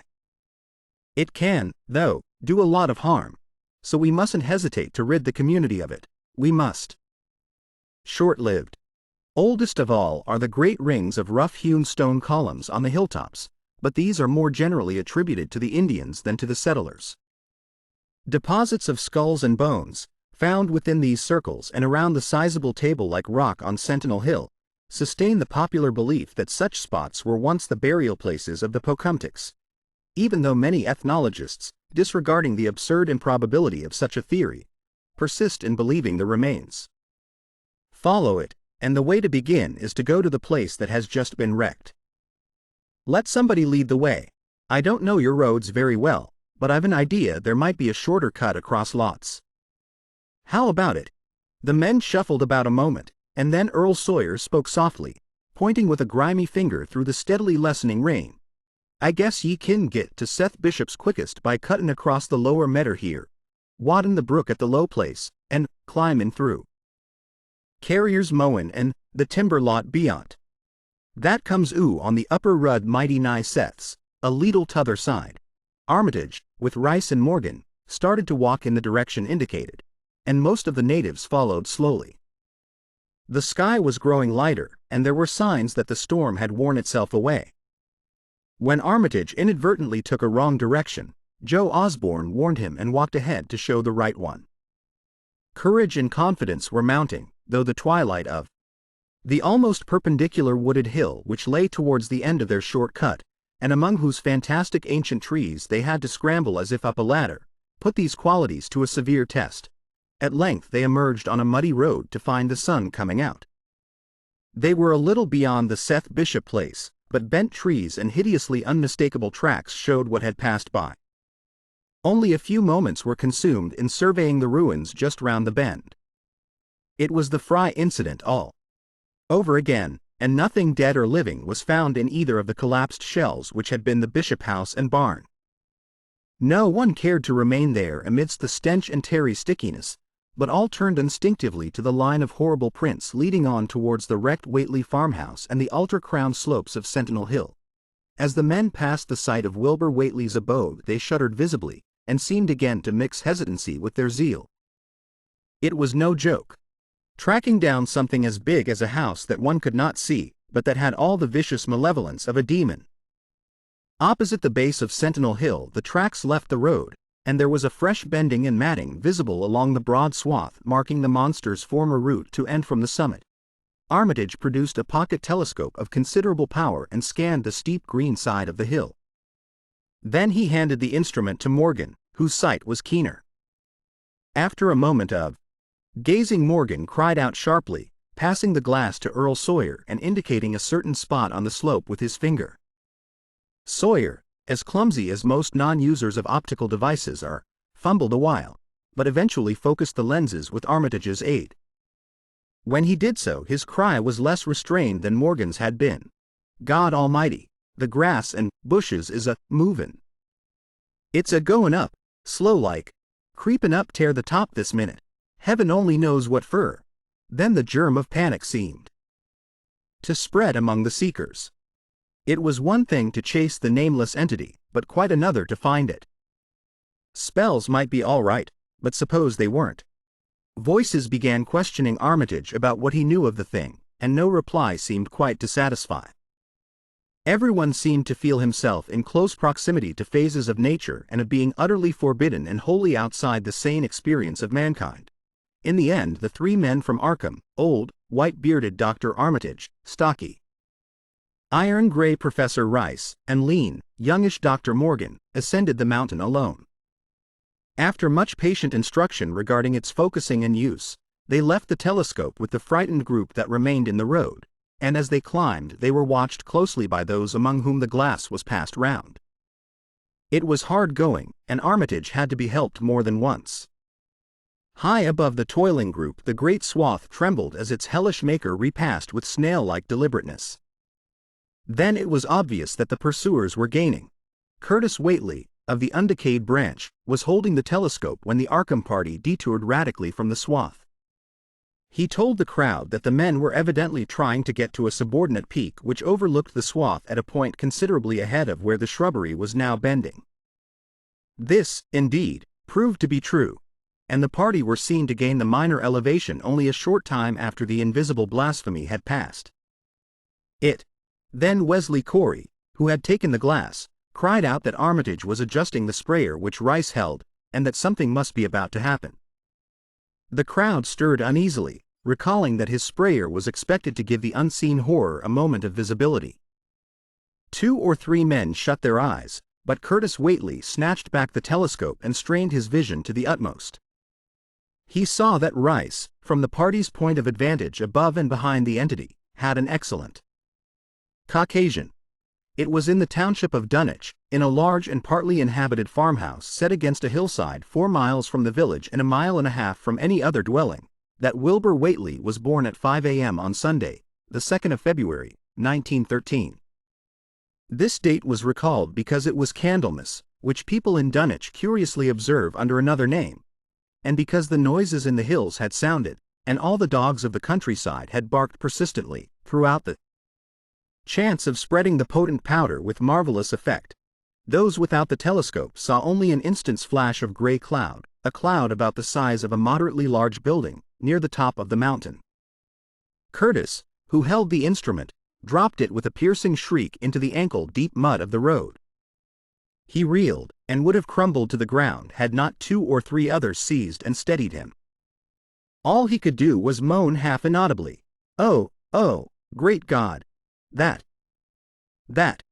It can, though, do a lot of harm, so we mustn't hesitate to rid the community of it. We must. Short-lived. Oldest of all are the great rings of rough-hewn stone columns on the hilltops, but these are more generally attributed to the Indians than to the settlers. Deposits of skulls and bones, found within these circles and around the sizable table-like rock on Sentinel Hill, sustain the popular belief that such spots were once the burial places of the Pocumtucks, even though many ethnologists, disregarding the absurd improbability of such a theory, persist in believing the remains. Follow it, and the way to begin is to go to the place that has just been wrecked. Let somebody lead the way. I don't know your roads very well, but I've an idea there might be a shorter cut across lots. How about it? The men shuffled about a moment, and then Earl Sawyer spoke softly, pointing with a grimy finger through the steadily lessening rain. I guess ye kin get to Seth Bishop's quickest by cuttin' across the lower medder here, waddin' the brook at the low place, and climbin' through Carrier's mowin' and the timber lot beyont. That comes on the upper rud mighty nigh Seth's, a leetle t'other side. Armitage, with Rice and Morgan, started to walk in the direction indicated, and most of the natives followed slowly. The sky was growing lighter, and there were signs that the storm had worn itself away. When Armitage inadvertently took a wrong direction, Joe Osborne warned him and walked ahead to show the right one. Courage and confidence were mounting, though the twilight of the almost perpendicular wooded hill which lay towards the end of their short cut, and among whose fantastic ancient trees they had to scramble as if up a ladder, put these qualities to a severe test. At length they emerged on a muddy road to find the sun coming out. They were a little beyond the Seth Bishop place, but bent trees and hideously unmistakable tracks showed what had passed by. Only a few moments were consumed in surveying the ruins just round the bend. It was the Fry incident all over again, and nothing dead or living was found in either of the collapsed shells which had been the Bishop house and barn. No one cared to remain there amidst the stench and tarry stickiness, but all turned instinctively to the line of horrible prints leading on towards the wrecked Whately farmhouse and the altar-crowned slopes of Sentinel Hill. As the men passed the site of Wilbur Whately's abode, they shuddered visibly, and seemed again to mix hesitancy with their zeal. It was no joke. Tracking down something as big as a house that one could not see, but that had all the vicious malevolence of a demon. Opposite the base of Sentinel Hill the tracks left the road, and there was a fresh bending and matting visible along the broad swath marking the monster's former route to end from the summit. Armitage produced a pocket telescope of considerable power and scanned the steep green side of the hill. Then he handed the instrument to Morgan, whose sight was keener. After a moment of gazing, Morgan cried out sharply, passing the glass to Earl Sawyer and indicating a certain spot on the slope with his finger. Sawyer, as clumsy as most non-users of optical devices are, fumbled a while, but eventually focused the lenses with Armitage's aid. When he did so, his cry was less restrained than Morgan's had been. God Almighty, the grass and bushes is a-movin'. It's a-goin' up, slow-like, creepin' up tear the top this minute. Heaven only knows what fur. Then the germ of panic seemed to spread among the seekers. It was one thing to chase the nameless entity, but quite another to find it. Spells might be all right, but suppose they weren't. Voices began questioning Armitage about what he knew of the thing, and no reply seemed quite to satisfy. Everyone seemed to feel himself in close proximity to phases of nature and of being utterly forbidden and wholly outside the sane experience of mankind. In the end, the three men from Arkham, old, white-bearded Dr. Armitage, stocky, Iron-gray Professor Rice and lean, youngish Dr. Morgan ascended the mountain alone. After much patient instruction regarding its focusing and use, they left the telescope with the frightened group that remained in the road, and as they climbed they were watched closely by those among whom the glass was passed round. It was hard going, and Armitage had to be helped more than once. High above the toiling group the great swath trembled as its hellish maker repassed with snail-like deliberateness. Then it was obvious that the pursuers were gaining. Curtis Whately, of the undecayed branch, was holding the telescope when the Arkham party detoured radically from the swath. He told the crowd that the men were evidently trying to get to a subordinate peak which overlooked the swath at a point considerably ahead of where the shrubbery was now bending. This, indeed, proved to be true, and the party were seen to gain the minor elevation only a short time after the invisible blasphemy had passed. Then Wesley Corey, who had taken the glass, cried out that Armitage was adjusting the sprayer which Rice held, and that something must be about to happen. The crowd stirred uneasily, recalling that his sprayer was expected to give the unseen horror a moment of visibility. 2 or 3 men shut their eyes, but Curtis Whately snatched back the telescope and strained his vision to the utmost. He saw that Rice, from the party's point of advantage above and behind the entity, had an excellent Caucasian. It was in the township of Dunwich, in a large and partly inhabited farmhouse set against a hillside 4 miles from the village and 1.5 miles from any other dwelling, that Wilbur Whately was born at 5 a.m. on Sunday, the 2nd of February, 1913. This date was recalled because it was Candlemas, which people in Dunwich curiously observe under another name, and because the noises in the hills had sounded, and all the dogs of the countryside had barked persistently, throughout the chance of spreading the potent powder with marvelous effect. Those without the telescope saw only an instant's flash of gray cloud, a cloud about the size of a moderately large building, near the top of the mountain. Curtis, who held the instrument, dropped it with a piercing shriek into the ankle-deep mud of the road. He reeled, and would have crumbled to the ground had not 2 or 3 others seized and steadied him. All he could do was moan half inaudibly, "Oh, oh, great God! That!"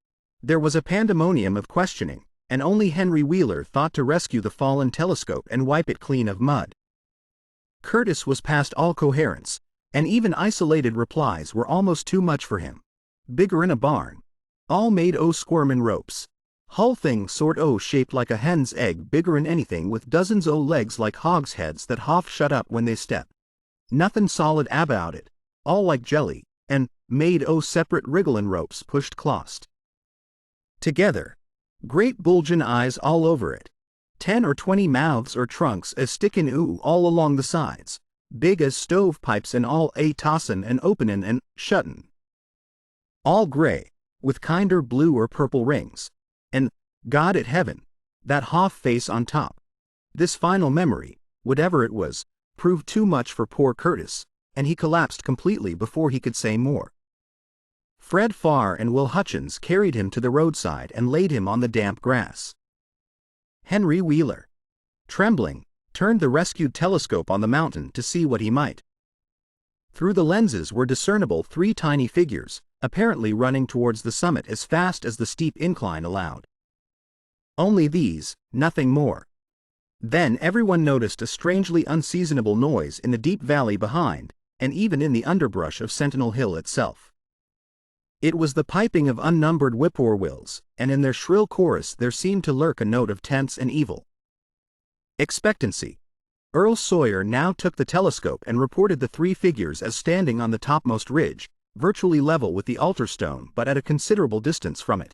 There was a pandemonium of questioning, and only Henry Wheeler thought to rescue the fallen telescope and wipe it clean of mud. Curtis was past all coherence, and even isolated replies were almost too much for him. Bigger in a barn. All made o' squirmin' ropes. Hull thing sort o' shaped like a hen's egg, bigger'n anything, with dozens o' legs like hogsheads that half shut up when they step. Nothin' solid about it, all like jelly, and made o' separate wrigglin' ropes pushed clost together. Great bulgin' eyes all over it. 10 or 20 mouths or trunks a stickin' all along the sides, big as stovepipes and all a tossin' and openin' and shuttin'. All gray, with kinder blue or purple rings. And, God at heaven, that half face on top. This final memory, whatever it was, proved too much for poor Curtis, and he collapsed completely before he could say more. Fred Farr and Will Hutchins carried him to the roadside and laid him on the damp grass. Henry Wheeler, trembling, turned the rescued telescope on the mountain to see what he might. Through the lenses were discernible 3 tiny figures, apparently running towards the summit as fast as the steep incline allowed. Only these, nothing more. Then everyone noticed a strangely unseasonable noise in the deep valley behind, and even in the underbrush of Sentinel Hill itself. It was the piping of unnumbered whippoorwills, and in their shrill chorus there seemed to lurk a note of tense and evil expectancy. Earl Sawyer now took the telescope and reported the 3 figures as standing on the topmost ridge, virtually level with the altar stone but at a considerable distance from it.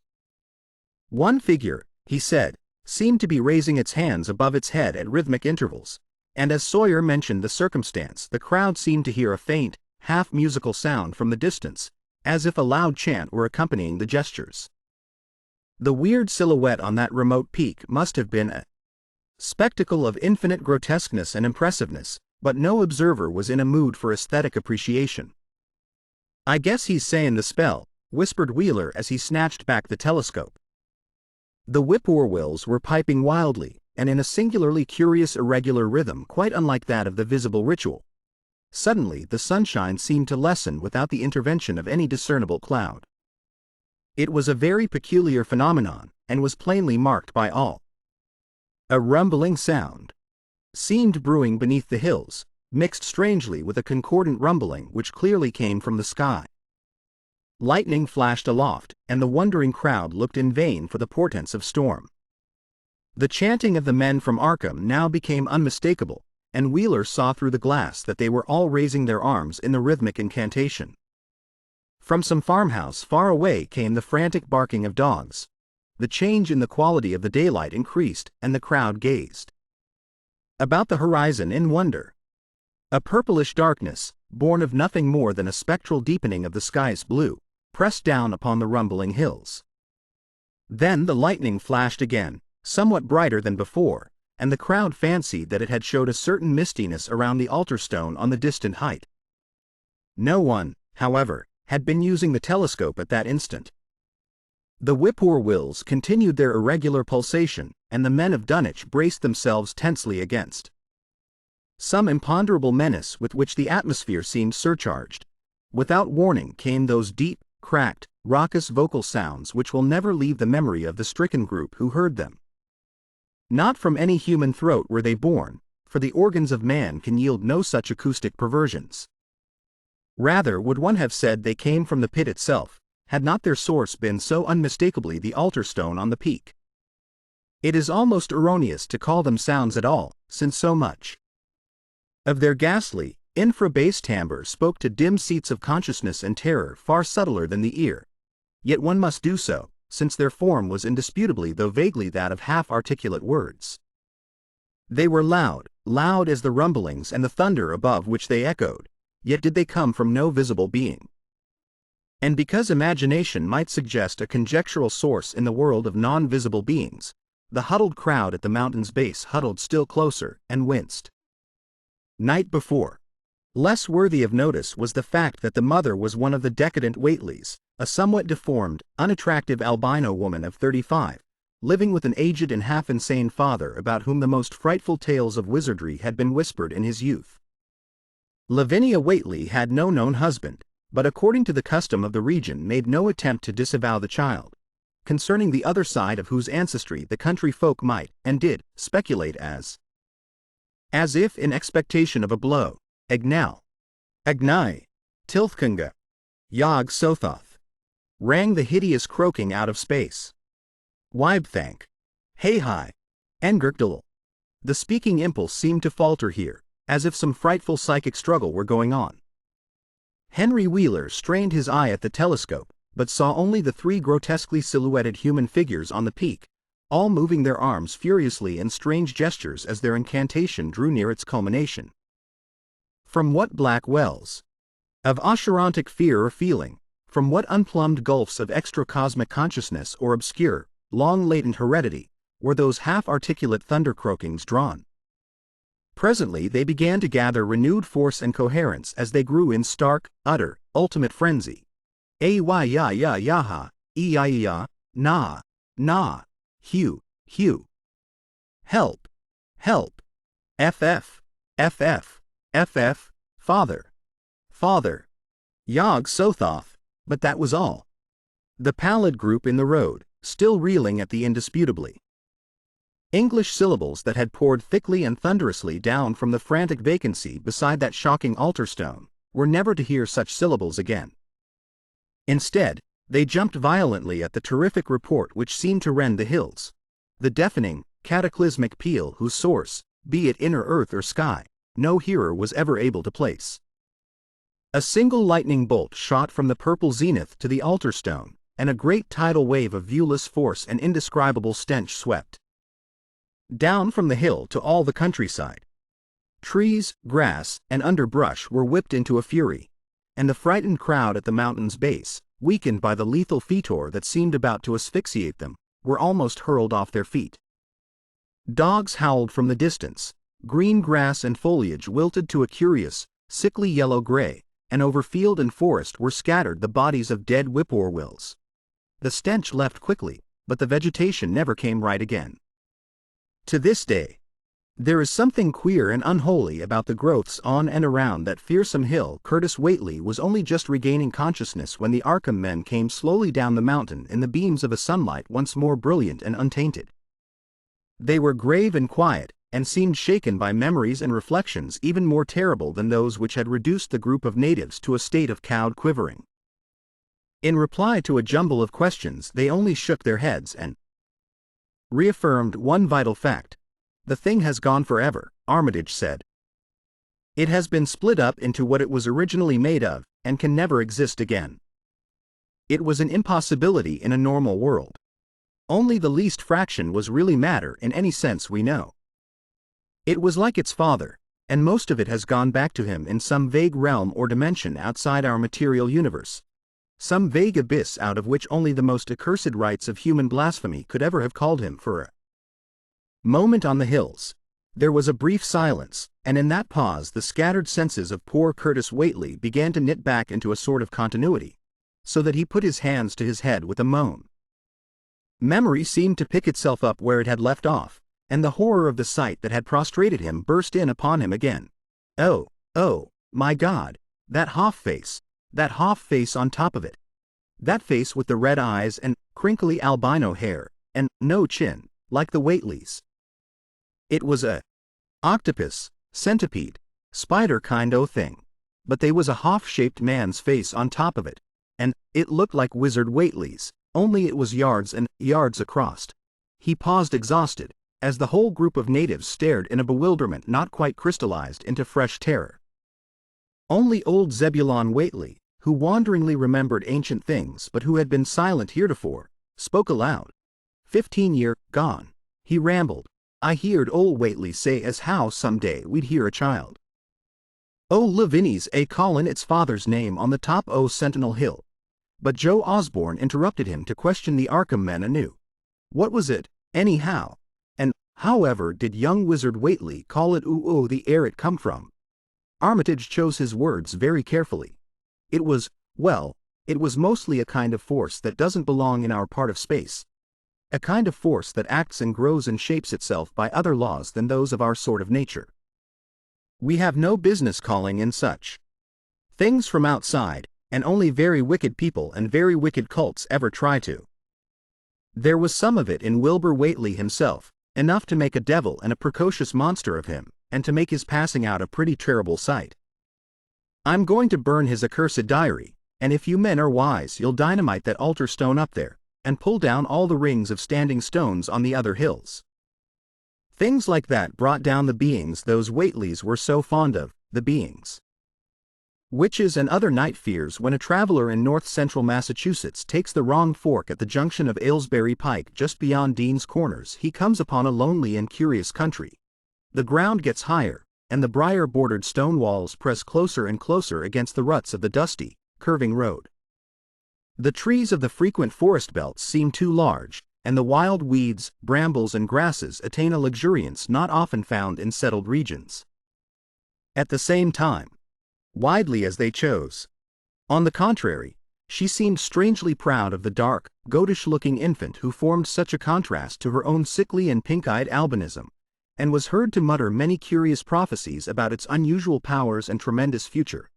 One figure, he said, seemed to be raising its hands above its head at rhythmic intervals, and as Sawyer mentioned the circumstance the crowd seemed to hear a faint, half-musical sound from the distance, as if a loud chant were accompanying the gestures. The weird silhouette on that remote peak must have been a spectacle of infinite grotesqueness and impressiveness, but no observer was in a mood for aesthetic appreciation. "I guess he's sayin' the spell," whispered Wheeler as he snatched back the telescope. The whippoorwills were piping wildly, and in a singularly curious irregular rhythm quite unlike that of the visible ritual. Suddenly the sunshine seemed to lessen without the intervention of any discernible cloud. It was a very peculiar phenomenon, and was plainly marked by all. A rumbling sound seemed brewing beneath the hills, mixed strangely with a concordant rumbling which clearly came from the sky. Lightning flashed aloft, and the wondering crowd looked in vain for the portents of storm. The chanting of the men from Arkham now became unmistakable, and Wheeler saw through the glass that they were all raising their arms in the rhythmic incantation. From some farmhouse far away came the frantic barking of dogs. The change in the quality of the daylight increased, and the crowd gazed about the horizon in wonder. A purplish darkness, born of nothing more than a spectral deepening of the sky's blue, pressed down upon the rumbling hills. Then the lightning flashed again, somewhat brighter than before, and the crowd fancied that it had showed a certain mistiness around the altar stone on the distant height. No one, however, had been using the telescope at that instant. The whippoorwills continued their irregular pulsation, and the men of Dunwich braced themselves tensely against some imponderable menace with which the atmosphere seemed surcharged. Without warning came those deep, cracked, raucous vocal sounds which will never leave the memory of the stricken group who heard them. Not from any human throat were they born, for the organs of man can yield no such acoustic perversions. Rather would one have said they came from the pit itself, had not their source been so unmistakably the altar stone on the peak. It is almost erroneous to call them sounds at all, since so much of their ghastly, infra-bass timbre spoke to dim seats of consciousness and terror far subtler than the ear. Yet one must do so, since their form was indisputably though vaguely that of half-articulate words. They were loud, loud as the rumblings and the thunder above which they echoed, yet did they come from no visible being. And because imagination might suggest a conjectural source in the world of non-visible beings, the huddled crowd at the mountain's base huddled still closer and winced. Night before. Less worthy of notice was the fact that the mother was one of the decadent Whateleys, a somewhat deformed, unattractive albino woman of 35, living with an aged and half-insane father about whom the most frightful tales of wizardry had been whispered in his youth. Lavinia Whateley had no known husband, but according to the custom of the region made no attempt to disavow the child, concerning the other side of whose ancestry the country folk might, and did, speculate as if in expectation of a blow. Egnal, Agnai, Tilthkunga, Yog Sothoth, rang the hideous croaking out of space. Wibthank, Hey-hi, Engurkdal. The speaking impulse seemed to falter here, as if some frightful psychic struggle were going on. Henry Wheeler strained his eye at the telescope, but saw only the three grotesquely silhouetted human figures on the peak, all moving their arms furiously in strange gestures as their incantation drew near its culmination. From what black wells of Asherontic fear or feeling, from what unplumbed gulfs of extra-cosmic consciousness or obscure, long-latent heredity, were those half-articulate thunder-croakings drawn? Presently they began to gather renewed force and coherence as they grew in stark, utter, ultimate frenzy. Ay-ya-ya-ya-ha, e-ya-ya, na, na, Hugh, Hugh. Help, help, FF, FF, FF, Father, Father, Yog Sothoth, but that was all. The pallid group in the road, still reeling at the indisputably English syllables that had poured thickly and thunderously down from the frantic vacancy beside that shocking altar stone, were never to hear such syllables again. Instead, they jumped violently at the terrific report which seemed to rend the hills, the deafening, cataclysmic peal whose source, be it inner earth or sky, no hearer was ever able to place. A single lightning bolt shot from the purple zenith to the altar stone, and a great tidal wave of viewless force and indescribable stench swept down from the hill to all the countryside. Trees, grass, and underbrush were whipped into a fury, and the frightened crowd at the mountain's base, weakened by the lethal fetor that seemed about to asphyxiate them, were almost hurled off their feet. Dogs howled from the distance, green grass and foliage wilted to a curious, sickly yellow-gray, and over field and forest were scattered the bodies of dead whippoorwills. The stench left quickly, but the vegetation never came right again. To this day, There is something queer and unholy about the growths on and around that fearsome hill. Curtis Whately was only just regaining consciousness when the Arkham men came slowly down the mountain in the beams of a sunlight once more brilliant and untainted. They were grave and quiet, and seemed shaken by memories and reflections even more terrible than those which had reduced the group of natives to a state of cowed quivering. In reply to a jumble of questions, they only shook their heads and reaffirmed one vital fact. "The thing has gone forever," Armitage said. "It has been split up into what it was originally made of, and can never exist again." It was an impossibility in a normal world. Only the least fraction was really matter in any sense we know. It was like its father, and most of it has gone back to him in some vague realm or dimension outside our material universe. Some vague abyss out of which only the most accursed rites of human blasphemy could ever have called him for a moment on the hills. There was a brief silence, and in that pause the scattered senses of poor Curtis Whately began to knit back into a sort of continuity, so that he put his hands to his head with a moan. Memory seemed to pick itself up where it had left off, and the horror of the sight that had prostrated him burst in upon him again. Oh, my God, that face on top of it. That face with the red eyes and crinkly albino hair, and no chin, like the Whateleys. It was a octopus, centipede, spider kind o' thing, but they was a half-shaped man's face on top of it, and it looked like Wizard Whately's, only it was yards and yards across. He paused exhausted, as the whole group of natives stared in a bewilderment not quite crystallized into fresh terror. Only old Zebulon Whately, who wanderingly remembered ancient things but who had been silent heretofore, spoke aloud. 15 year gone, he rambled. I heerd old Whately say as how some day we'd hear a child. Oh, Lavinia's a callin' its father's name on the top o' Sentinel Hill. But Joe Osborne interrupted him to question the Arkham men anew. What was it, anyhow? And however did young Wizard Whately call it the air it come from? Armitage chose his words very carefully. It was mostly a kind of force that doesn't belong in our part of space. A kind of force that acts and grows and shapes itself by other laws than those of our sort of nature. We have no business calling in such things from outside, and only very wicked people and very wicked cults ever try to. There was some of it in Wilbur Whately himself, enough to make a devil and a precocious monster of him, and to make his passing out a pretty terrible sight. I'm going to burn his accursed diary, and if you men are wise you'll dynamite that altar stone up there, and pull down all the rings of standing stones on the other hills. Things like that brought down the beings those Whateleys were so fond of, the beings. Witches and other night fears. When a traveler in north-central Massachusetts takes the wrong fork at the junction of Aylesbury Pike just beyond Dean's Corners, he comes upon a lonely and curious country. The ground gets higher, and the briar-bordered stone walls press closer and closer against the ruts of the dusty, curving road. The trees of the frequent forest belts seem too large, and the wild weeds, brambles and grasses attain a luxuriance not often found in settled regions. At the same time, widely as they chose. On the contrary, she seemed strangely proud of the dark, goatish-looking infant who formed such a contrast to her own sickly and pink-eyed albinism, and was heard to mutter many curious prophecies about its unusual powers and tremendous future.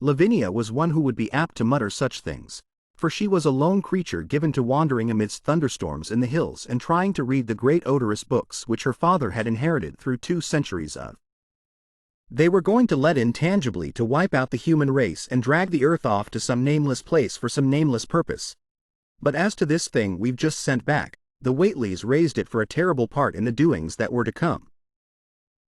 Lavinia was one who would be apt to mutter such things, for she was a lone creature given to wandering amidst thunderstorms in the hills and trying to read the great odorous books which her father had inherited through 2 centuries of. They were going to let in tangibly to wipe out the human race and drag the earth off to some nameless place for some nameless purpose. But as to this thing we've just sent back, the Whateleys raised it for a terrible part in the doings that were to come.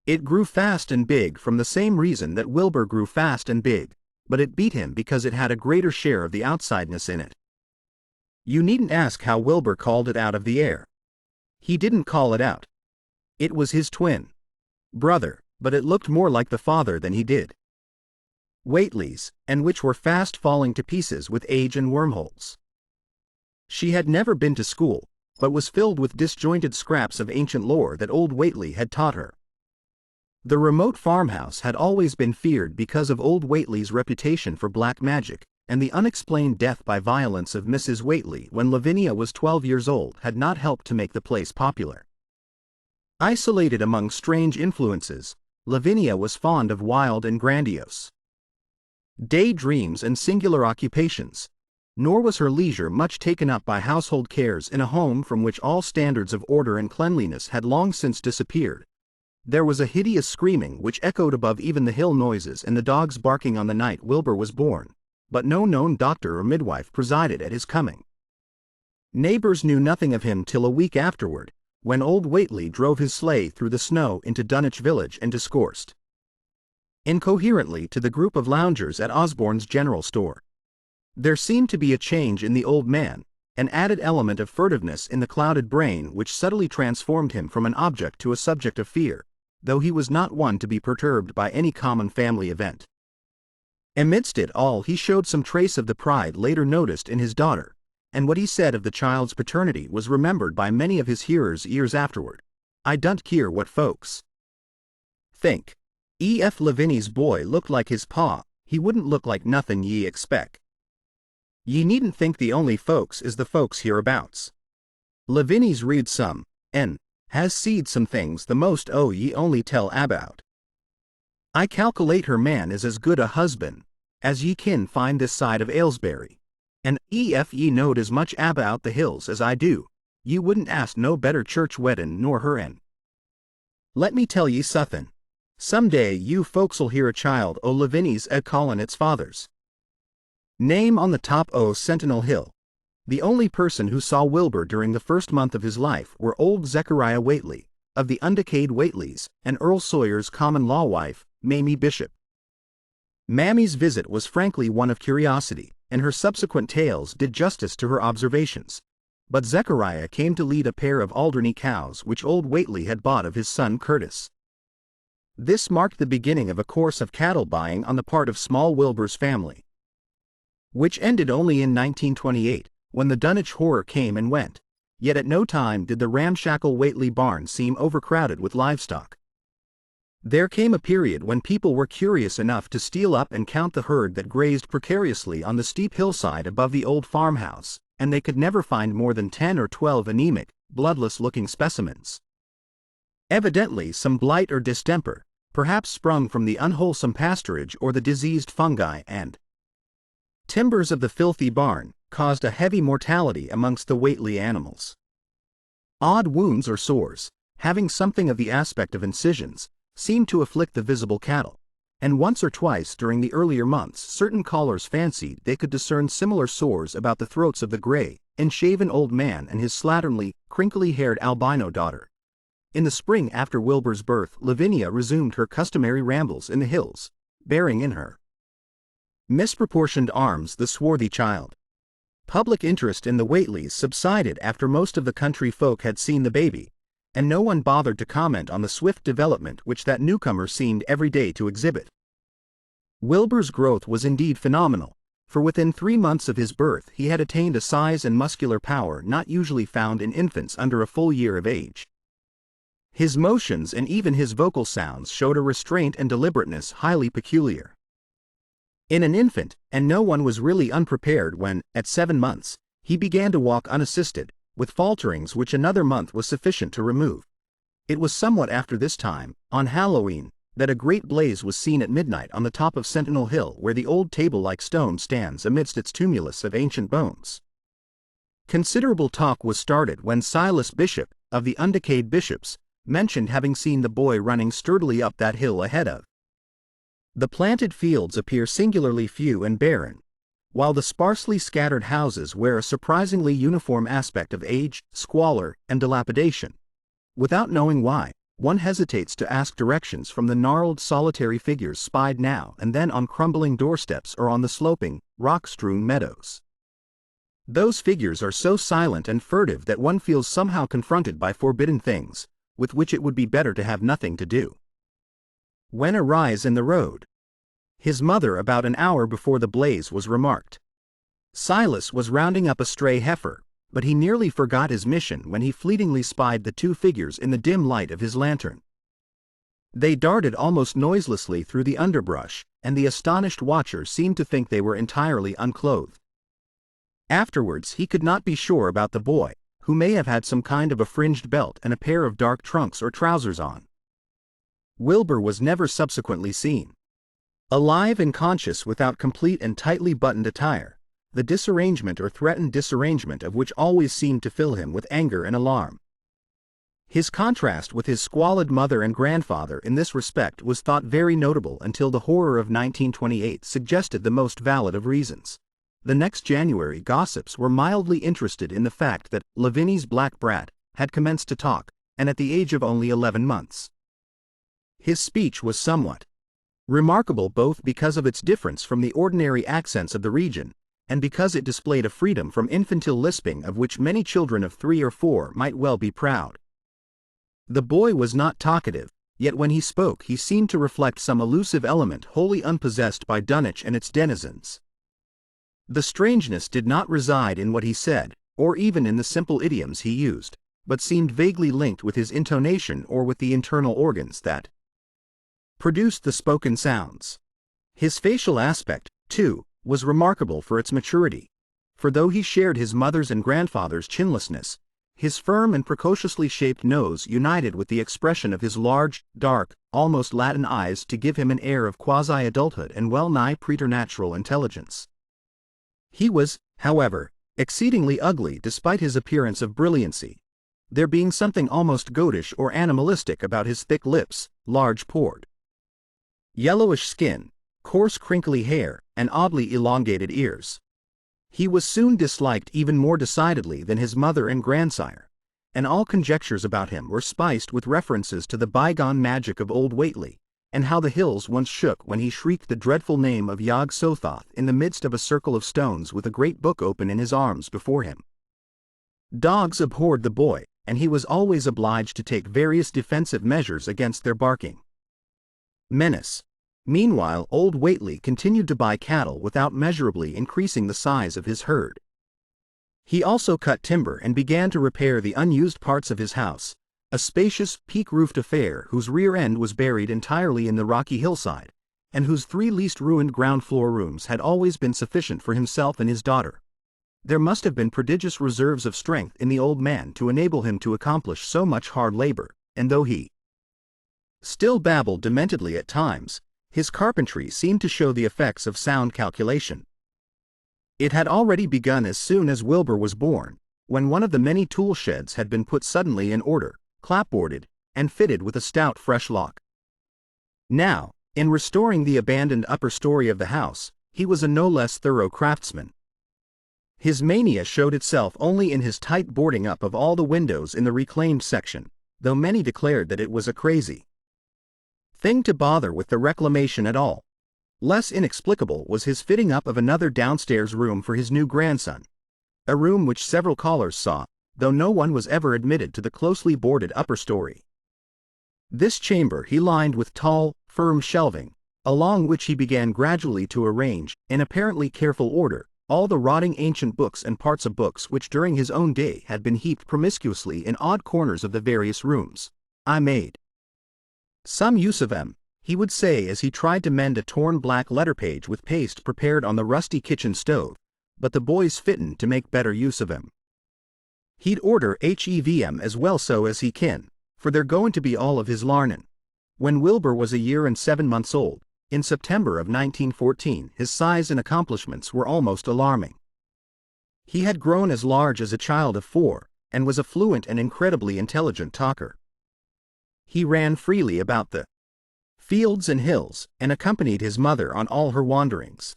It grew fast and big from the same reason that Wilbur grew fast and big, but it beat him because it had a greater share of the outsideness in it. You needn't ask how Wilbur called it out of the air. He didn't call it out. It was his twin brother, but it looked more like the father than he did. Whateleys, and which were fast falling to pieces with age and wormholes. She had never been to school, but was filled with disjointed scraps of ancient lore that old Whately had taught her. The remote farmhouse had always been feared because of old Whately's reputation for black magic, and the unexplained death by violence of Mrs. Whately when Lavinia was 12 years old had not helped to make the place popular. Isolated among strange influences, Lavinia was fond of wild and grandiose daydreams and singular occupations, nor was her leisure much taken up by household cares in a home from which all standards of order and cleanliness had long since disappeared. There was a hideous screaming which echoed above even the hill noises and the dogs barking on the night Wilbur was born, but no known doctor or midwife presided at his coming. Neighbors knew nothing of him till a week afterward, when old Whately drove his sleigh through the snow into Dunwich village and discoursed incoherently to the group of loungers at Osborne's general store. There seemed to be a change in the old man, an added element of furtiveness in the clouded brain which subtly transformed him from an object to a subject of fear, though he was not one to be perturbed by any common family event. Amidst it all he showed some trace of the pride later noticed in his daughter, and what he said of the child's paternity was remembered by many of his hearers years afterward. "I don't care what folks think. If Lavinia's boy looked like his pa, he wouldn't look like nothing ye expect. Ye needn't think the only folks is the folks hereabouts. Lavinia's read some, and has seed some things the most ye only tell about. I calculate her man is as good a husband as ye kin find this side of Aylesbury, and if ye knowed as much about the hills as I do, ye wouldn't ask no better church weddin' nor her en. Let me tell ye suthin'. Some day you folks'll hear a child o' Lavinia's callin' its father's name on the top o' Sentinel Hill." The only person who saw Wilbur during the first month of his life were old Zechariah Whately, of the undecayed Whateleys, and Earl Sawyer's common-law wife, Mamie Bishop. Mammie's visit was frankly one of curiosity, and her subsequent tales did justice to her observations. But Zechariah came to lead a pair of Alderney cows which old Whately had bought of his son Curtis. This marked the beginning of a course of cattle buying on the part of small Wilbur's family, which ended only in 1928, when the Dunwich Horror came and went. Yet at no time did the ramshackle Whately barn seem overcrowded with livestock. There came a period when people were curious enough to steal up and count the herd that grazed precariously on the steep hillside above the old farmhouse, and they could never find more than 10 or 12 anemic, bloodless-looking specimens. Evidently some blight or distemper, perhaps sprung from the unwholesome pasturage or the diseased fungi and timbers of the filthy barn, caused a heavy mortality amongst the Whately animals. Odd wounds or sores, having something of the aspect of incisions, seemed to afflict the visible cattle, and once or twice during the earlier months certain callers fancied they could discern similar sores about the throats of the gray, unshaven old man and his slatternly, crinkly-haired albino daughter. In the spring after Wilbur's birth, Lavinia resumed her customary rambles in the hills, bearing in her misproportioned arms the swarthy child. Public interest in the Whateleys subsided after most of the country folk had seen the baby, and no one bothered to comment on the swift development which that newcomer seemed every day to exhibit. Wilbur's growth was indeed phenomenal, for within 3 months of his birth he had attained a size and muscular power not usually found in infants under a full year of age. His motions and even his vocal sounds showed a restraint and deliberateness highly peculiar in an infant, and no one was really unprepared when, at 7 months, he began to walk unassisted, with falterings which another month was sufficient to remove. It was somewhat after this time, on Halloween, that a great blaze was seen at midnight on the top of Sentinel Hill, where the old table-like stone stands amidst its tumulus of ancient bones. Considerable talk was started when Silas Bishop, of the undecayed Bishops, mentioned having seen the boy running sturdily up that hill ahead of. The planted fields appear singularly few and barren, while the sparsely scattered houses wear a surprisingly uniform aspect of age, squalor, and dilapidation. Without knowing why, one hesitates to ask directions from the gnarled solitary figures spied now and then on crumbling doorsteps or on the sloping, rock-strewn meadows. Those figures are so silent and furtive that one feels somehow confronted by forbidden things, with which it would be better to have nothing to do. When a rise in the road, his mother about an hour before the blaze was remarked. Silas was rounding up a stray heifer, but he nearly forgot his mission when he fleetingly spied the 2 figures in the dim light of his lantern. They darted almost noiselessly through the underbrush, and the astonished watcher seemed to think they were entirely unclothed. Afterwards he could not be sure about the boy, who may have had some kind of a fringed belt and a pair of dark trunks or trousers on. Wilbur was never subsequently seen. Alive and conscious without complete and tightly buttoned attire, the disarrangement or threatened disarrangement of which always seemed to fill him with anger and alarm. His contrast with his squalid mother and grandfather in this respect was thought very notable until the horror of 1928 suggested the most valid of reasons. The next January, gossips were mildly interested in the fact that Lavinia's black brat had commenced to talk, and at the age of only 11 months. His speech was somewhat remarkable both because of its difference from the ordinary accents of the region, and because it displayed a freedom from infantile lisping of which many children of 3 or 4 might well be proud. The boy was not talkative, yet when he spoke he seemed to reflect some elusive element wholly unpossessed by Dunwich and its denizens. The strangeness did not reside in what he said, or even in the simple idioms he used, but seemed vaguely linked with his intonation or with the internal organs that produced the spoken sounds. His facial aspect, too, was remarkable for its maturity, for though he shared his mother's and grandfather's chinlessness, his firm and precociously shaped nose united with the expression of his large, dark, almost Latin eyes to give him an air of quasi-adulthood and well-nigh preternatural intelligence. He was, however, exceedingly ugly despite his appearance of brilliancy, there being something almost goatish or animalistic about his thick lips, large pored, yellowish skin, coarse crinkly hair, and oddly elongated ears. He was soon disliked even more decidedly than his mother and grandsire, and all conjectures about him were spiced with references to the bygone magic of old Whately, and how the hills once shook when he shrieked the dreadful name of Yog Sothoth in the midst of a circle of stones with a great book open in his arms before him. Dogs abhorred the boy, and he was always obliged to take various defensive measures against their barking menace. Meanwhile, old Whately continued to buy cattle without measurably increasing the size of his herd. He also cut timber and began to repair the unused parts of his house, a spacious, peak-roofed affair whose rear end was buried entirely in the rocky hillside, and whose 3 least ruined ground-floor rooms had always been sufficient for himself and his daughter. There must have been prodigious reserves of strength in the old man to enable him to accomplish so much hard labor, and though he still babbled dementedly at times, his carpentry seemed to show the effects of sound calculation. It had already begun as soon as Wilbur was born, when one of the many tool sheds had been put suddenly in order, clapboarded, and fitted with a stout fresh lock. Now, in restoring the abandoned upper story of the house, he was a no less thorough craftsman. His mania showed itself only in his tight boarding up of all the windows in the reclaimed section, though many declared that it was a crazy thing to bother with the reclamation at all. Less inexplicable was his fitting up of another downstairs room for his new grandson, a room which several callers saw, though no one was ever admitted to the closely boarded upper story. This chamber he lined with tall, firm shelving, along which he began gradually to arrange, in apparently careful order, all the rotting ancient books and parts of books which during his own day had been heaped promiscuously in odd corners of the various rooms. I made some use of them, he would say as he tried to mend a torn black letter page with paste prepared on the rusty kitchen stove, but the boys fittin' to make better use of him. He'd order HEVM as well so as he kin, for they're going to be all of his larnin'. When Wilbur was a year and 7 months old, in September of 1914, his size and accomplishments were almost alarming. He had grown as large as a child of 4, and was a fluent and incredibly intelligent talker. He ran freely about the fields and hills, and accompanied his mother on all her wanderings.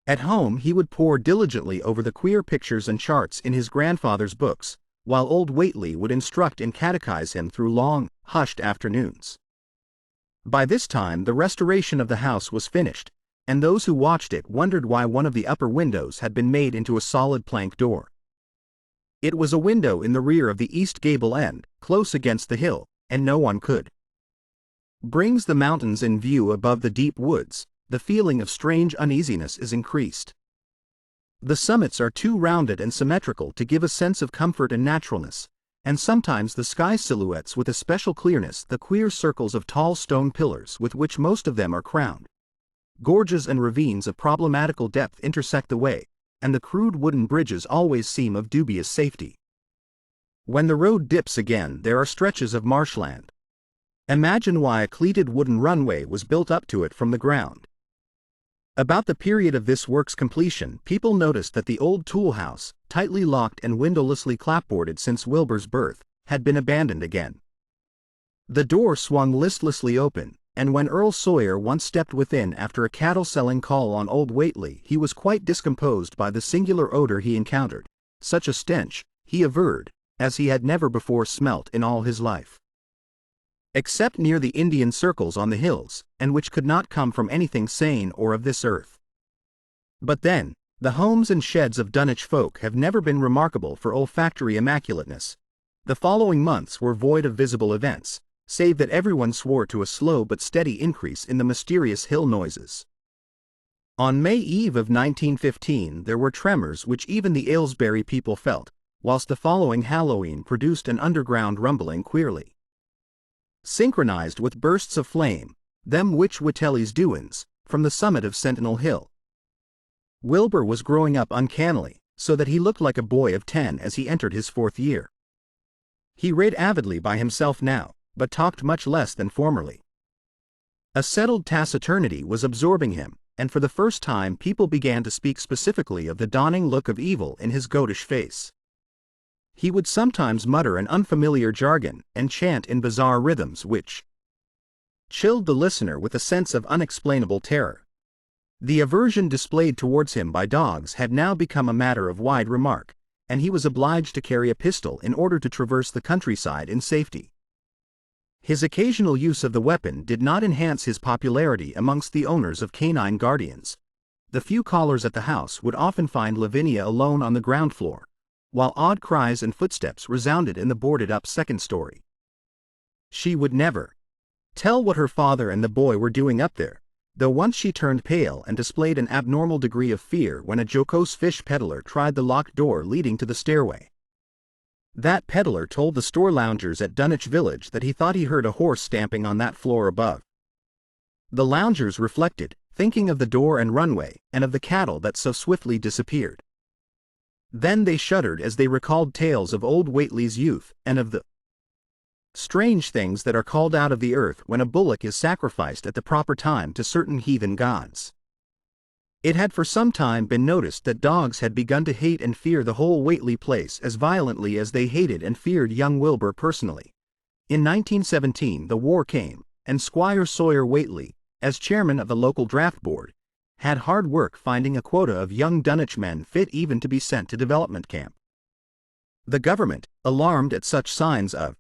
At home he would pore diligently over the queer pictures and charts in his grandfather's books, while old Whately would instruct and catechize him through long, hushed afternoons. By this time the restoration of the house was finished, and those who watched it wondered why one of the upper windows had been made into a solid plank door. It was a window in the rear of the east gable end, close against the hill, and no one could brings the mountains in view above the deep woods. The feeling of strange uneasiness is increased. The summits are too rounded and symmetrical to give a sense of comfort and naturalness, and sometimes the sky silhouettes with especial clearness the queer circles of tall stone pillars with which most of them are crowned. Gorges and ravines of problematical depth intersect the way, and the crude wooden bridges always seem of dubious safety. When the road dips again, there are stretches of marshland. Imagine why a cleated wooden runway was built up to it from the ground. About the period of this work's completion, people noticed that the old tool house, tightly locked and windowlessly clapboarded since Wilbur's birth, had been abandoned again. The door swung listlessly open, and when Earl Sawyer once stepped within after a cattle-selling call on Old Whately, he was quite discomposed by the singular odor he encountered. Such a stench, he averred, as he had never before smelt in all his life. Except near the Indian circles on the hills, and which could not come from anything sane or of this earth. But then, the homes and sheds of Dunwich folk have never been remarkable for olfactory immaculateness. The following months were void of visible events, save that everyone swore to a slow but steady increase in the mysterious hill noises. On May Eve of 1915 there were tremors which even the Aylesbury people felt, whilst the following Halloween produced an underground rumbling queerly synchronized with bursts of flame, them which Witelly's doin's, from the summit of Sentinel Hill. Wilbur was growing up uncannily, so that he looked like a boy of 10 as he entered his 4th year. He read avidly by himself now, but talked much less than formerly. A settled taciturnity was absorbing him, and for the first time people began to speak specifically of the dawning look of evil in his goatish face. He would sometimes mutter an unfamiliar jargon and chant in bizarre rhythms which chilled the listener with a sense of unexplainable terror. The aversion displayed towards him by dogs had now become a matter of wide remark, and he was obliged to carry a pistol in order to traverse the countryside in safety. His occasional use of the weapon did not enhance his popularity amongst the owners of canine guardians. The few callers at the house would often find Lavinia alone on the ground floor, while odd cries and footsteps resounded in the boarded-up 2nd story. She would never tell what her father and the boy were doing up there, though once she turned pale and displayed an abnormal degree of fear when a jocose fish peddler tried the locked door leading to the stairway. That peddler told the store loungers at Dunwich Village that he thought he heard a horse stamping on that floor above. The loungers reflected, thinking of the door and runway, and of the cattle that so swiftly disappeared. Then they shuddered as they recalled tales of old Whately's youth, and of the strange things that are called out of the earth when a bullock is sacrificed at the proper time to certain heathen gods. It had for some time been noticed that dogs had begun to hate and fear the whole Whately place as violently as they hated and feared young Wilbur personally. In 1917 the war came, and Squire Sawyer Whately, as chairman of the local draft board, had hard work finding a quota of young Dunwich men fit even to be sent to development camp. The government, alarmed at such signs of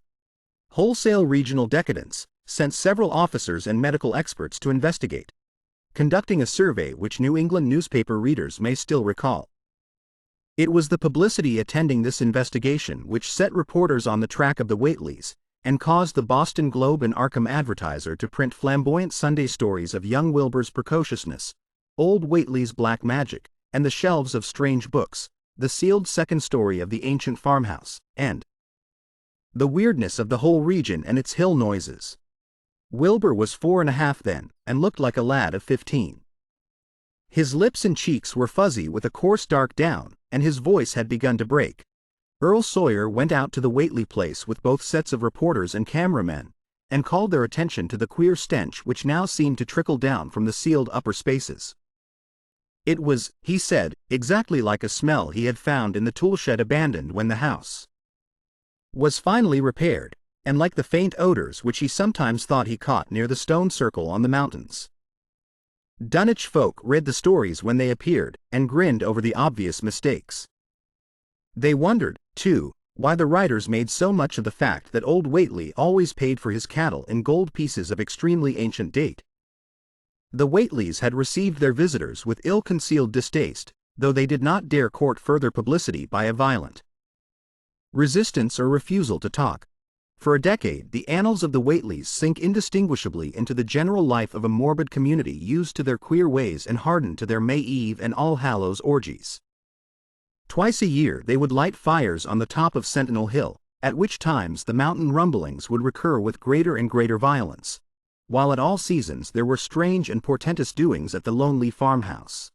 wholesale regional decadence, sent several officers and medical experts to investigate, conducting a survey which New England newspaper readers may still recall. It was the publicity attending this investigation which set reporters on the track of the Whateleys, and caused the Boston Globe and Arkham Advertiser to print flamboyant Sunday stories of young Wilbur's precociousness, old Whately's black magic, and the shelves of strange books, the sealed 2nd story of the ancient farmhouse, and the weirdness of the whole region and its hill noises. Wilbur was 4½ then, and looked like a lad of 15. His lips and cheeks were fuzzy with a coarse dark down, and his voice had begun to break. Earl Sawyer went out to the Whately place with both sets of reporters and cameramen, and called their attention to the queer stench which now seemed to trickle down from the sealed upper spaces. It was, he said, exactly like a smell he had found in the toolshed abandoned when the house was finally repaired, and like the faint odors which he sometimes thought he caught near the stone circle on the mountains. Dunwich folk read the stories when they appeared, and grinned over the obvious mistakes. They wondered, too, why the writers made so much of the fact that old Whately always paid for his cattle in gold pieces of extremely ancient date. The Whateleys had received their visitors with ill-concealed distaste, though they did not dare court further publicity by a violent resistance or refusal to talk. For a decade, the annals of the Whateleys sink indistinguishably into the general life of a morbid community used to their queer ways and hardened to their May Eve and All Hallows orgies. Twice a year they would light fires on the top of Sentinel Hill, at which times the mountain rumblings would recur with greater and greater violence, while at all seasons there were strange and portentous doings at the lonely farmhouse.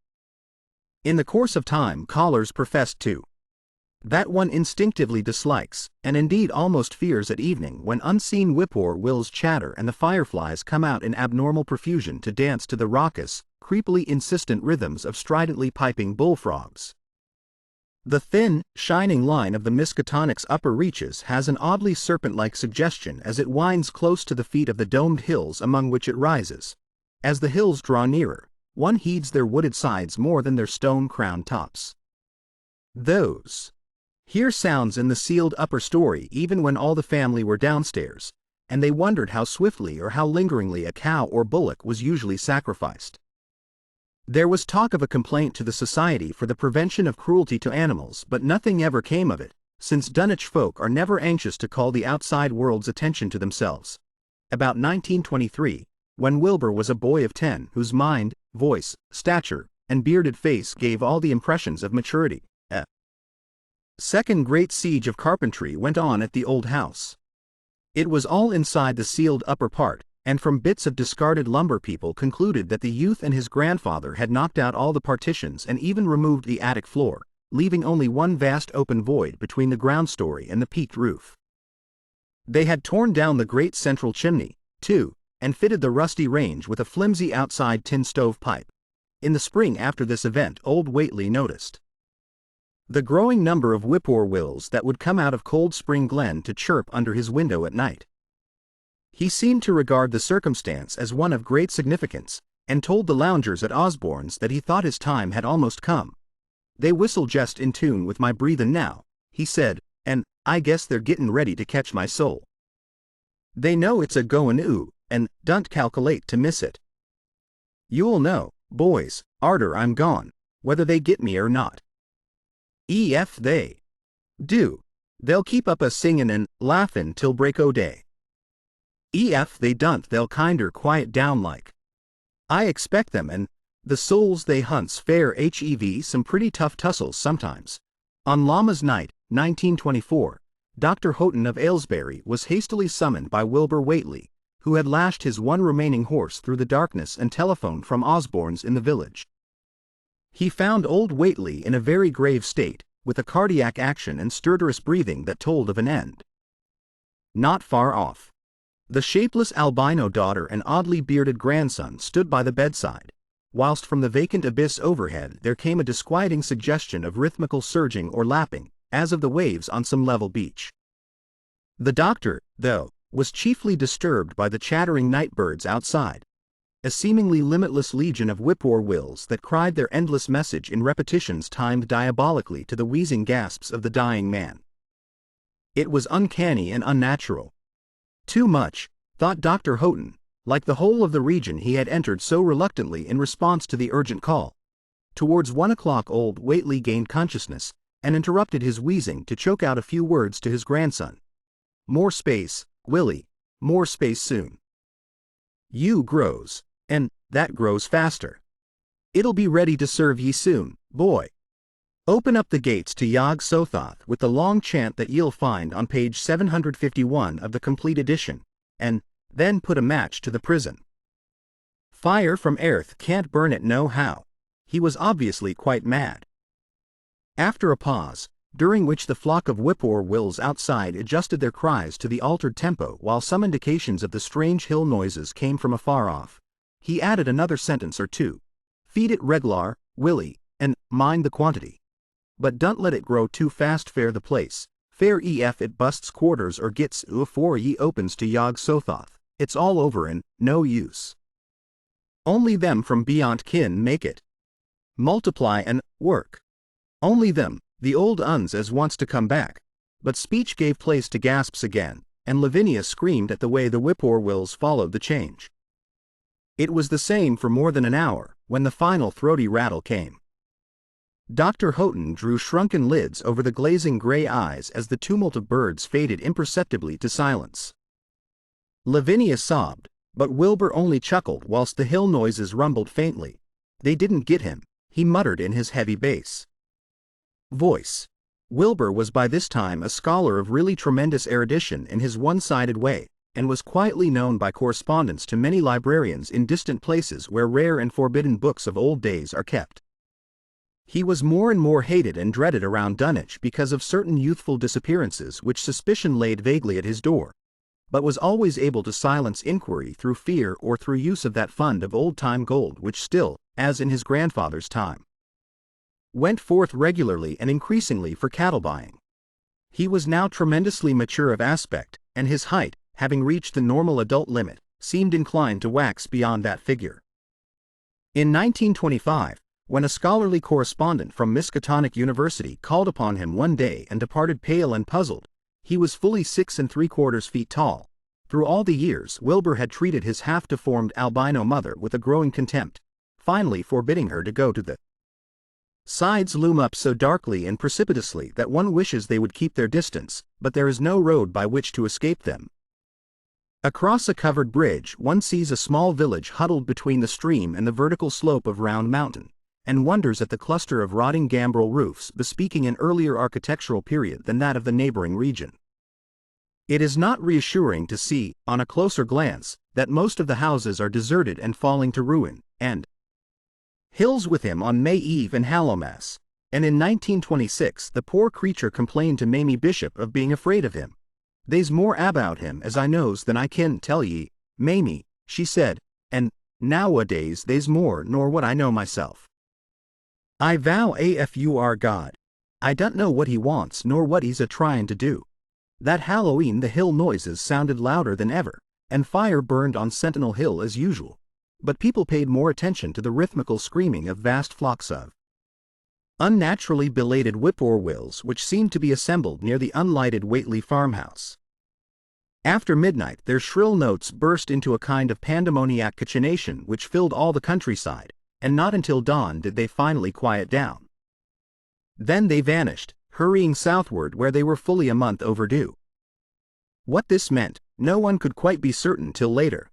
In the course of time callers professed to that one instinctively dislikes, and indeed almost fears at evening when unseen whippoor-wills chatter and the fireflies come out in abnormal profusion to dance to the raucous, creepily insistent rhythms of stridently piping bullfrogs. The thin, shining line of the Miskatonic's upper reaches has an oddly serpent-like suggestion as it winds close to the feet of the domed hills among which it rises. As the hills draw nearer, one heeds their wooded sides more than their stone-crowned tops. Hear sounds in the sealed upper story even when all the family were downstairs, and they wondered how swiftly or how lingeringly a cow or bullock was usually sacrificed. There was talk of a complaint to the Society for the Prevention of Cruelty to Animals, but nothing ever came of it, since Dunwich folk are never anxious to call the outside world's attention to themselves. About 1923, when Wilbur was a boy of 10 whose mind, voice, stature, and bearded face gave all the impressions of maturity, a second great siege of carpentry went on at the old house. It was all inside the sealed upper part, and from bits of discarded lumber people concluded that the youth and his grandfather had knocked out all the partitions and even removed the attic floor, leaving only one vast open void between the ground story and the peaked roof. They had torn down the great central chimney, too, and fitted the rusty range with a flimsy outside tin stove pipe. In the spring after this event, old Whately noticed the growing number of whippoor-wills that would come out of Cold Spring Glen to chirp under his window at night. He seemed to regard the circumstance as one of great significance, and told the loungers at Osborne's that he thought his time had almost come. "They whistle just in tune with my breathin' now," he said, "and I guess they're gettin' ready to catch my soul. They know it's a goin' ooh, and don't calculate to miss it. You'll know, boys, arter I'm gone, whether they get me or not. Ef they do, they'll keep up a singin' and laughin' till break o' day. Ef they don't, they'll kinder quiet down like. I expect them and the souls they hunts fair hev some pretty tough tussles sometimes." On Llama's Night, 1924, Dr. Houghton of Aylesbury was hastily summoned by Wilbur Whately, who had lashed his one remaining horse through the darkness and telephoned from Osborne's in the village. He found old Whately in a very grave state, with a cardiac action and stertorous breathing that told of an end not far off. The shapeless albino daughter and oddly bearded grandson stood by the bedside, whilst from the vacant abyss overhead there came a disquieting suggestion of rhythmical surging or lapping, as of the waves on some level beach. The doctor, though, was chiefly disturbed by the chattering night birds outside, a seemingly limitless legion of whippoor-wills that cried their endless message in repetitions timed diabolically to the wheezing gasps of the dying man. It was uncanny and unnatural. Too much, thought Dr. Houghton, like the whole of the region he had entered so reluctantly in response to the urgent call. Towards 1 o'clock old Whately gained consciousness, and interrupted his wheezing to choke out a few words to his grandson. "More space, Willie, more space soon. You grows, and that grows faster. It'll be ready to serve ye soon, boy. Open up the gates to Yog Sothoth with the long chant that ye'll find on page 751 of the complete edition, and then put a match to the prison. Fire from earth can't burn it no how." He was obviously quite mad. After a pause, during which the flock of whippoor-wills outside adjusted their cries to the altered tempo while some indications of the strange hill noises came from afar off, he added another sentence or two. "Feed it reglar, Willie, and mind the quantity. But don't let it grow too fast fair the place, fair ef it busts quarters or gits afore ye opens to Yog Sothoth, it's all over and no use. Only them from beyond kin make it. Multiply and work. Only them, the old uns as wants to come back." But speech gave place to gasps again, and Lavinia screamed at the way the whippoor-wills followed the change. It was the same for more than an hour, when the final throaty rattle came. Dr. Houghton drew shrunken lids over the glazing gray eyes as the tumult of birds faded imperceptibly to silence. Lavinia sobbed, but Wilbur only chuckled whilst the hill noises rumbled faintly. "They didn't get him," he muttered in his heavy bass voice. Wilbur was by this time a scholar of really tremendous erudition in his one-sided way, and was quietly known by correspondence to many librarians in distant places where rare and forbidden books of old days are kept. He was more and more hated and dreaded around Dunwich because of certain youthful disappearances which suspicion laid vaguely at his door, but was always able to silence inquiry through fear or through use of that fund of old-time gold which still, as in his grandfather's time, went forth regularly and increasingly for cattle buying. He was now tremendously mature of aspect, and his height, having reached the normal adult limit, seemed inclined to wax beyond that figure. In 1925, when a scholarly correspondent from Miskatonic University called upon him one day and departed pale and puzzled, he was fully 6 3/4 feet tall. Through all the years, Wilbur had treated his half-deformed albino mother with a growing contempt, finally forbidding her to go to the sides loom up so darkly and precipitously that one wishes they would keep their distance, but there is no road by which to escape them. Across a covered bridge one sees a small village huddled between the stream and the vertical slope of Round Mountain, and wonders at the cluster of rotting gambrel roofs bespeaking an earlier architectural period than that of the neighboring region. It is not reassuring to see, on a closer glance, that most of the houses are deserted and falling to ruin, and Hill's with him on May Eve and Hallowmass, and in 1926 the poor creature complained to Mamie Bishop of being afraid of him. "They's more about him as I knows than I can tell ye, Mamie," she said, "and nowadays they's more nor what I know myself. I vow if you are God, I don't know what he wants nor what he's a-tryin' to do." That Halloween the hill noises sounded louder than ever, and fire burned on Sentinel Hill as usual, but people paid more attention to the rhythmical screaming of vast flocks of unnaturally belated whippoorwills which seemed to be assembled near the unlighted Whately farmhouse. After midnight their shrill notes burst into a kind of pandemoniac cachinnation which filled all the countryside, and not until dawn did they finally quiet down. Then they vanished, hurrying southward where they were fully a month overdue. What this meant, no one could quite be certain till later.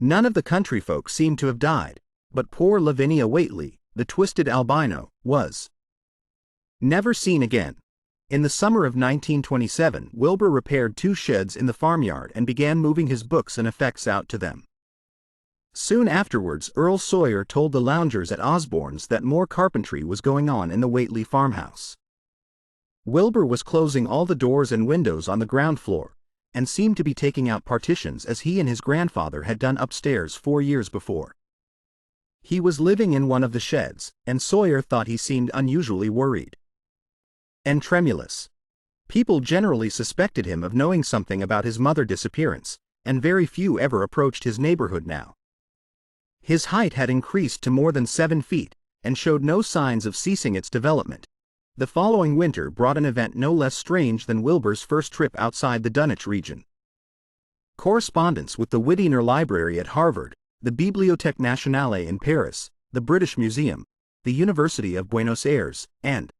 None of the country folk seemed to have died, but poor Lavinia Whately, the twisted albino, was never seen again. In the summer of 1927, Wilbur repaired 2 sheds in the farmyard and began moving his books and effects out to them. Soon afterwards Earl Sawyer told the loungers at Osborne's that more carpentry was going on in the Whately farmhouse. Wilbur was closing all the doors and windows on the ground floor, and seemed to be taking out partitions as he and his grandfather had done upstairs 4 years before. He was living in one of the sheds, and Sawyer thought he seemed unusually worried and tremulous. People generally suspected him of knowing something about his mother's disappearance, and very few ever approached his neighborhood now. His height had increased to more than 7 feet, and showed no signs of ceasing its development. The following winter brought an event no less strange than Wilbur's first trip outside the Dunwich region. Correspondence with the Widener Library at Harvard, the Bibliothèque Nationale in Paris, the British Museum, the University of Buenos Aires, and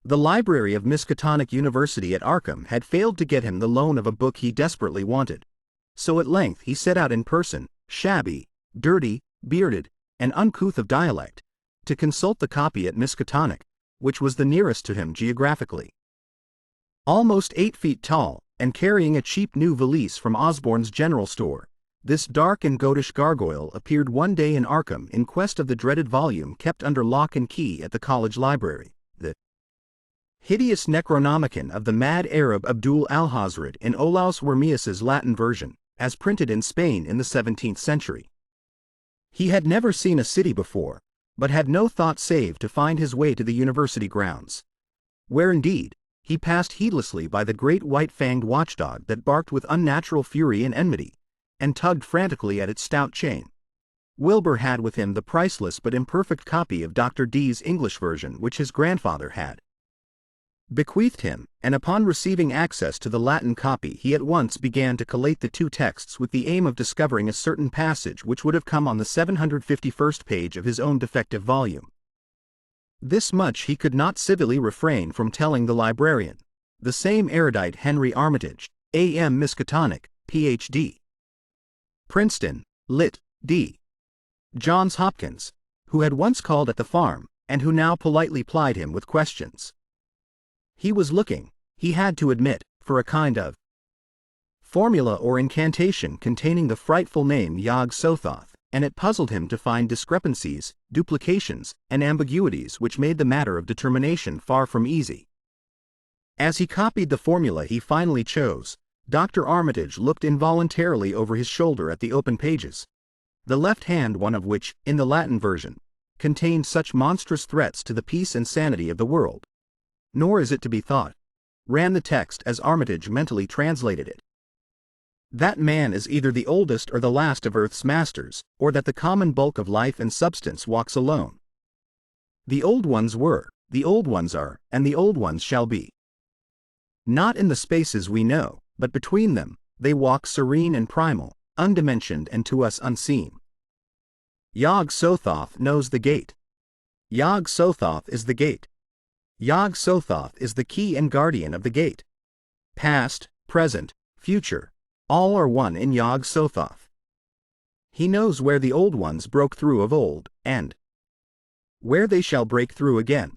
the Library of Miskatonic University at Arkham had failed to get him the loan of a book he desperately wanted. So at length he set out in person, shabby, dirty, bearded, and uncouth of dialect, to consult the copy at Miskatonic, which was the nearest to him geographically. Almost 8 feet tall, and carrying a cheap new valise from Osborne's general store, this dark and goatish gargoyle appeared one day in Arkham in quest of the dreaded volume kept under lock and key at the college library, the hideous Necronomicon of the mad Arab Abdul Alhazred in Olaus Wormius's Latin version, as printed in Spain in the 17th century. He had never seen a city before, but had no thought save to find his way to the university grounds, where indeed, he passed heedlessly by the great white-fanged watchdog that barked with unnatural fury and enmity, and tugged frantically at its stout chain. Wilbur had with him the priceless but imperfect copy of Dr. Dee's English version which his grandfather had bequeathed him, and upon receiving access to the Latin copy he at once began to collate the 2 texts with the aim of discovering a certain passage which would have come on the 751st page of his own defective volume. This much he could not civilly refrain from telling the librarian, the same erudite Henry Armitage, A.M. Miskatonic, Ph.D. Princeton, Lit. D. Johns Hopkins, who had once called at the farm, and who now politely plied him with questions. He was looking, he had to admit, for a kind of formula or incantation containing the frightful name Yog Sothoth, and it puzzled him to find discrepancies, duplications, and ambiguities which made the matter of determination far from easy. As he copied the formula he finally chose, Dr. Armitage looked involuntarily over his shoulder at the open pages, the left-hand one of which, in the Latin version, contained such monstrous threats to the peace and sanity of the world. Nor is it to be thought, ran the text as Armitage mentally translated it, that man is either the oldest or the last of Earth's masters, or that the common bulk of life and substance walks alone. The old ones were, the old ones are, and the old ones shall be. Not in the spaces we know, but between them, they walk serene and primal, undimensioned and to us unseen. Yog-Sothoth knows the gate. Yog-Sothoth is the gate. Yog-Sothoth is the key and guardian of the gate. Past, present, future, all are one in Yog-Sothoth. He knows where the old ones broke through of old, and where they shall break through again.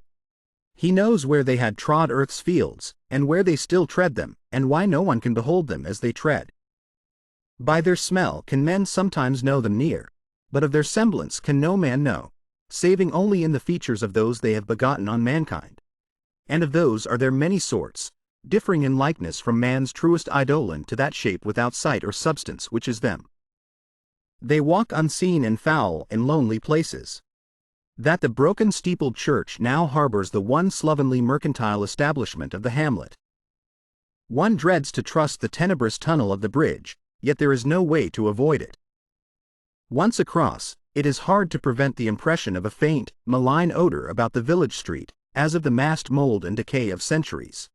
He knows where they had trod earth's fields, and where they still tread them, and why no one can behold them as they tread. By their smell can men sometimes know them near, but of their semblance can no man know, saving only in the features of those they have begotten on mankind. And of those are there many sorts, differing in likeness from man's truest eidolon to that shape without sight or substance which is them. They walk unseen and foul in lonely places. That the broken steepled church now harbors the one slovenly mercantile establishment of the hamlet. One dreads to trust the tenebrous tunnel of the bridge, yet there is no way to avoid it. Once across, it is hard to prevent the impression of a faint, malign odor about the village street, as of the massed mold and decay of centuries.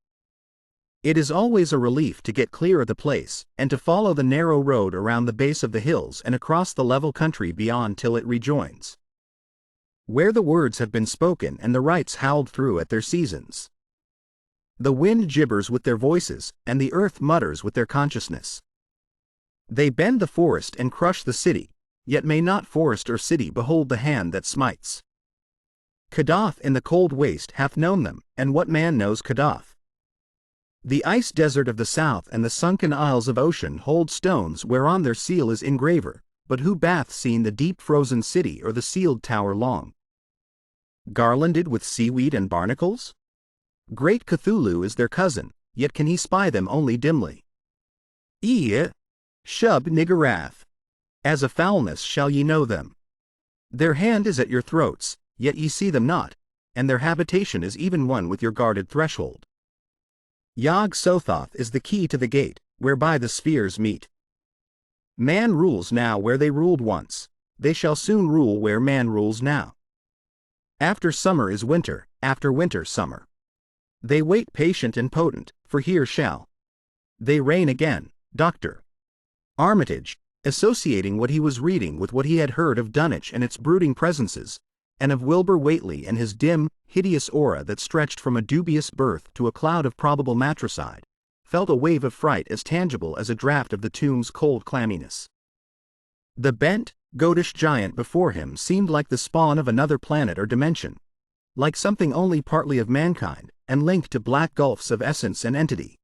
It is always a relief to get clear of the place, and to follow the narrow road around the base of the hills and across the level country beyond till it rejoins where the words have been spoken and the rites howled through at their seasons. The wind gibbers with their voices, and the earth mutters with their consciousness. They bend the forest and crush the city, yet may not forest or city behold the hand that smites. Kadath in the cold waste hath known them, and what man knows Kadath? The ice desert of the south and the sunken isles of ocean hold stones whereon their seal is engraver, but who bath seen the deep frozen city or the sealed tower long? Garlanded with seaweed and barnacles? Great Cthulhu is their cousin, yet can he spy them only dimly. Shub Niggurath. As a foulness shall ye know them. Their hand is at your throats, yet ye see them not, and their habitation is even one with your guarded threshold. Yog-Sothoth is the key to the gate, whereby the spheres meet. Man rules now where they ruled once, they shall soon rule where man rules now. After summer is winter, after winter summer. They wait patient and potent, for here shall they reign again. Dr. Armitage, associating what he was reading with what he had heard of Dunwich and its brooding presences, and of Wilbur Whately and his dim, hideous aura that stretched from a dubious birth to a cloud of probable matricide, felt a wave of fright as tangible as a draught of the tomb's cold clamminess. The bent, goatish giant before him seemed like the spawn of another planet or dimension, like something only partly of mankind, and linked to black gulfs of essence and entity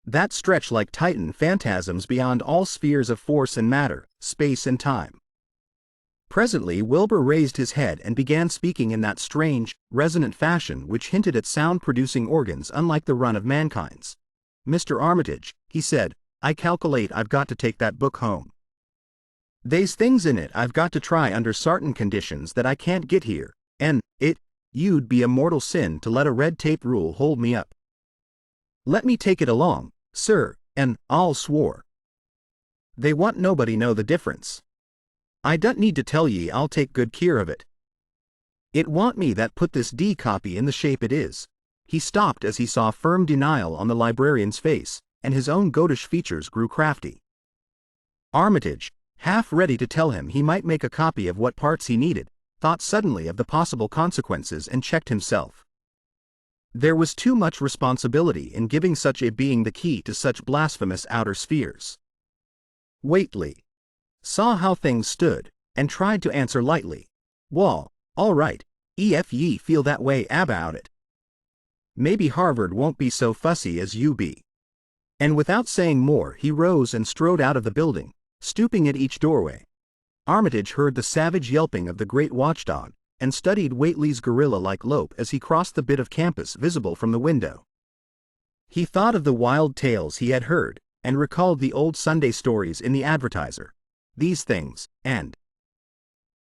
that stretch like Titan phantasms beyond all spheres of force and matter, space and time. Presently Wilbur raised his head and began speaking in that strange, resonant fashion which hinted at sound-producing organs unlike the run of mankind's. "Mr. Armitage," he said, "I calculate I've got to take that book home. They's things in it I've got to try under sartin conditions that I can't get here, and you'd be a mortal sin to let a red tape rule hold me up. Let me take it along, sir, and I'll swore. They want nobody know the difference. I don't need to tell ye I'll take good care of it. It want me that put this D copy in the shape it is." He stopped as he saw firm denial on the librarian's face, and his own goatish features grew crafty. Armitage, half ready to tell him he might make a copy of what parts he needed, thought suddenly of the possible consequences and checked himself. There was too much responsibility in giving such a being the key to such blasphemous outer spheres. Whately saw how things stood, and tried to answer lightly, "Wall, all right, if ye feel that way about it. Maybe Harvard won't be so fussy as you be." And without saying more he rose and strode out of the building, stooping at each doorway. Armitage heard the savage yelping of the great watchdog, and studied Whately's gorilla-like lope as he crossed the bit of campus visible from the window. He thought of the wild tales he had heard, and recalled the old Sunday stories in the Advertiser, These Things, and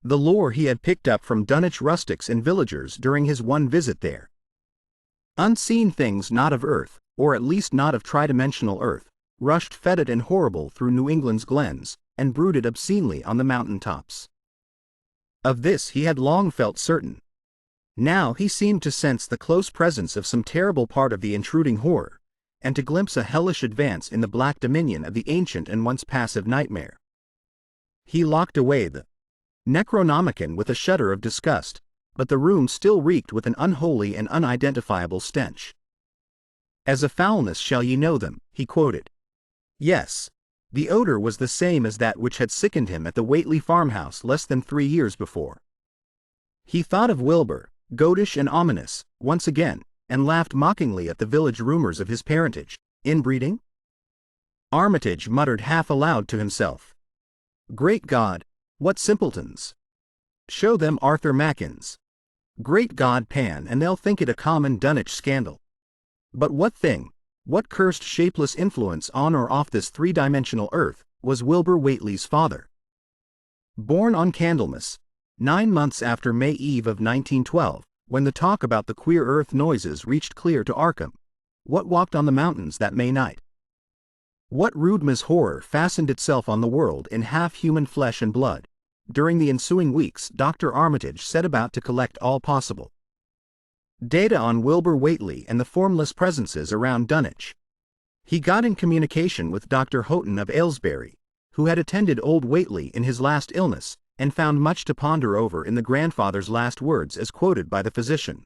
the lore he had picked up from Dunwich rustics and villagers during his one visit there. Unseen things not of earth, or at least not of tridimensional earth, rushed fetid and horrible through New England's glens, and brooded obscenely on the mountain tops. Of this he had long felt certain. Now he seemed to sense the close presence of some terrible part of the intruding horror, and to glimpse a hellish advance in the black dominion of the ancient and once passive nightmare. He locked away the Necronomicon with a shudder of disgust, but the room still reeked with an unholy and unidentifiable stench. "As a foulness shall ye know them," he quoted. Yes, the odor was the same as that which had sickened him at the Whately farmhouse less than 3 years before. He thought of Wilbur, goatish and ominous, once again, and laughed mockingly at the village rumors of his parentage. Inbreeding? Armitage muttered half aloud to himself. Great God, what simpletons! Show them Arthur Mackins. Great God, Pan, and they'll think it a common Dunwich scandal. But what thing, what cursed shapeless influence on or off this three-dimensional earth, was Wilbur Whately's father? Born on Candlemas, 9 months after May Eve of 1912, when the talk about the queer earth noises reached clear to Arkham, what walked on the mountains that May night? What rude horror fastened itself on the world in half-human flesh and blood? During the ensuing weeks, Dr. Armitage set about to collect all possible data on Wilbur Whately and the formless presences around Dunwich. He got in communication with Dr. Houghton of Aylesbury, who had attended old Whately in his last illness, and found much to ponder over in the grandfather's last words as quoted by the physician.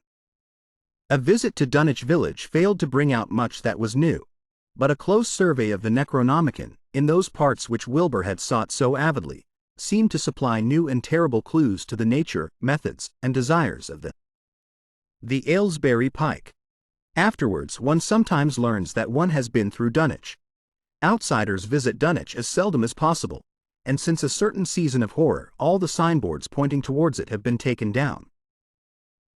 A visit to Dunwich village failed to bring out much that was new, but a close survey of the Necronomicon, in those parts which Wilbur had sought so avidly, seemed to supply new and terrible clues to the nature, methods, and desires of the Aylesbury Pike. Afterwards, one sometimes learns that one has been through Dunwich. Outsiders visit Dunwich as seldom as possible, and since a certain season of horror, all the signboards pointing towards it have been taken down.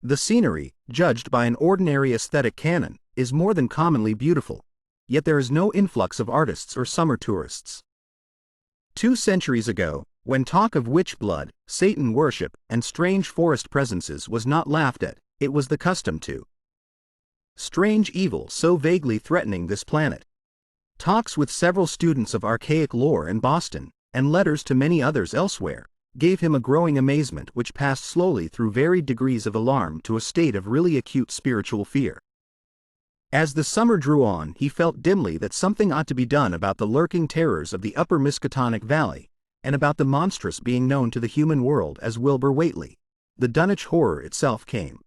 The scenery, judged by an ordinary aesthetic canon, is more than commonly beautiful, yet there is no influx of artists or summer tourists. 2 centuries ago, when talk of witch blood, Satan worship, and strange forest presences was not laughed at, it was the custom to strange evil so vaguely threatening this planet. Talks with several students of archaic lore in Boston, and letters to many others elsewhere, gave him a growing amazement which passed slowly through varied degrees of alarm to a state of really acute spiritual fear. As the summer drew on, he felt dimly that something ought to be done about the lurking terrors of the upper Miskatonic Valley, and about the monstrous being known to the human world as Wilbur Whately. The Dunwich Horror itself came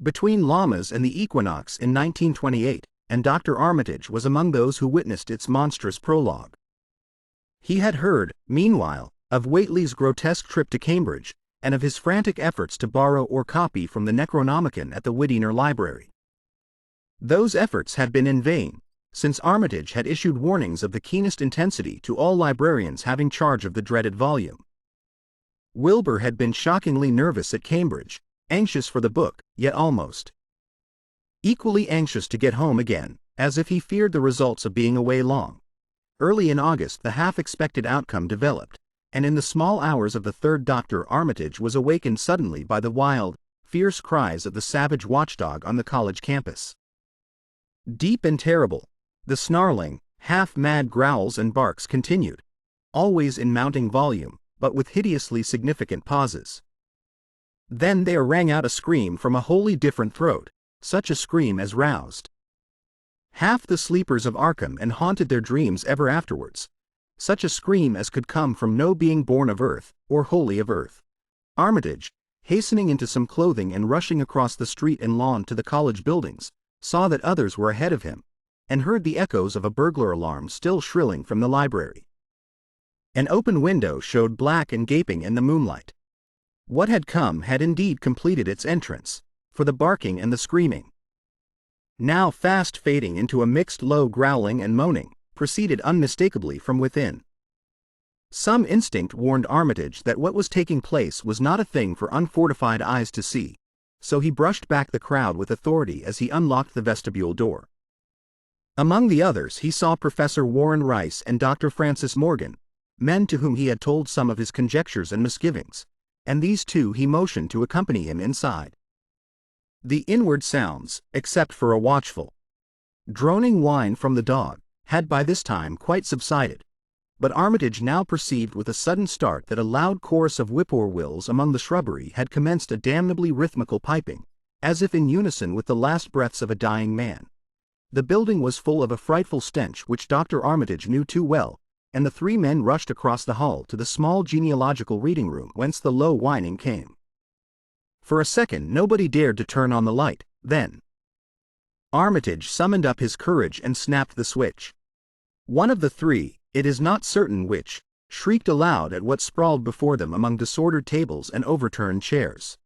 between llamas and the equinox in 1928, and Dr. Armitage was among those who witnessed its monstrous prologue. He had heard, meanwhile, of Whately's grotesque trip to Cambridge, and of his frantic efforts to borrow or copy from the Necronomicon at the Widener Library. Those efforts had been in vain, since Armitage had issued warnings of the keenest intensity to all librarians having charge of the dreaded volume. Wilbur had been shockingly nervous at Cambridge, anxious for the book, yet almost equally anxious to get home again, as if he feared the results of being away long. Early in August the half-expected outcome developed, and in the small hours of the third Dr. Armitage was awakened suddenly by the wild, fierce cries of the savage watchdog on the college campus. Deep and terrible, the snarling, half-mad growls and barks continued, always in mounting volume, but with hideously significant pauses. Then there rang out a scream from a wholly different throat, such a scream as roused half the sleepers of Arkham and haunted their dreams ever afterwards, such a scream as could come from no being born of earth, or wholly of earth. Armitage, hastening into some clothing and rushing across the street and lawn to the college buildings, saw that others were ahead of him, and heard the echoes of a burglar alarm still shrilling from the library. An open window showed black and gaping in the moonlight. What had come had indeed completed its entrance, for the barking and the screaming, now fast fading into a mixed low growling and moaning, proceeded unmistakably from within. Some instinct warned Armitage that what was taking place was not a thing for unfortified eyes to see, so he brushed back the crowd with authority as he unlocked the vestibule door. Among the others he saw Professor Warren Rice and Dr. Francis Morgan, men to whom he had told some of his conjectures and misgivings, and these two he motioned to accompany him inside. The inward sounds, except for a watchful, droning whine from the dog, had by this time quite subsided, but Armitage now perceived with a sudden start that a loud chorus of whippoorwills among the shrubbery had commenced a damnably rhythmical piping, as if in unison with the last breaths of a dying man. The building was full of a frightful stench which Dr. Armitage knew too well, and the three men rushed across the hall to the small genealogical reading room whence the low whining came. For a second nobody dared to turn on the light, then Armitage summoned up his courage and snapped the switch. One of the three, it is not certain which, shrieked aloud at what sprawled before them among disordered tables and overturned chairs.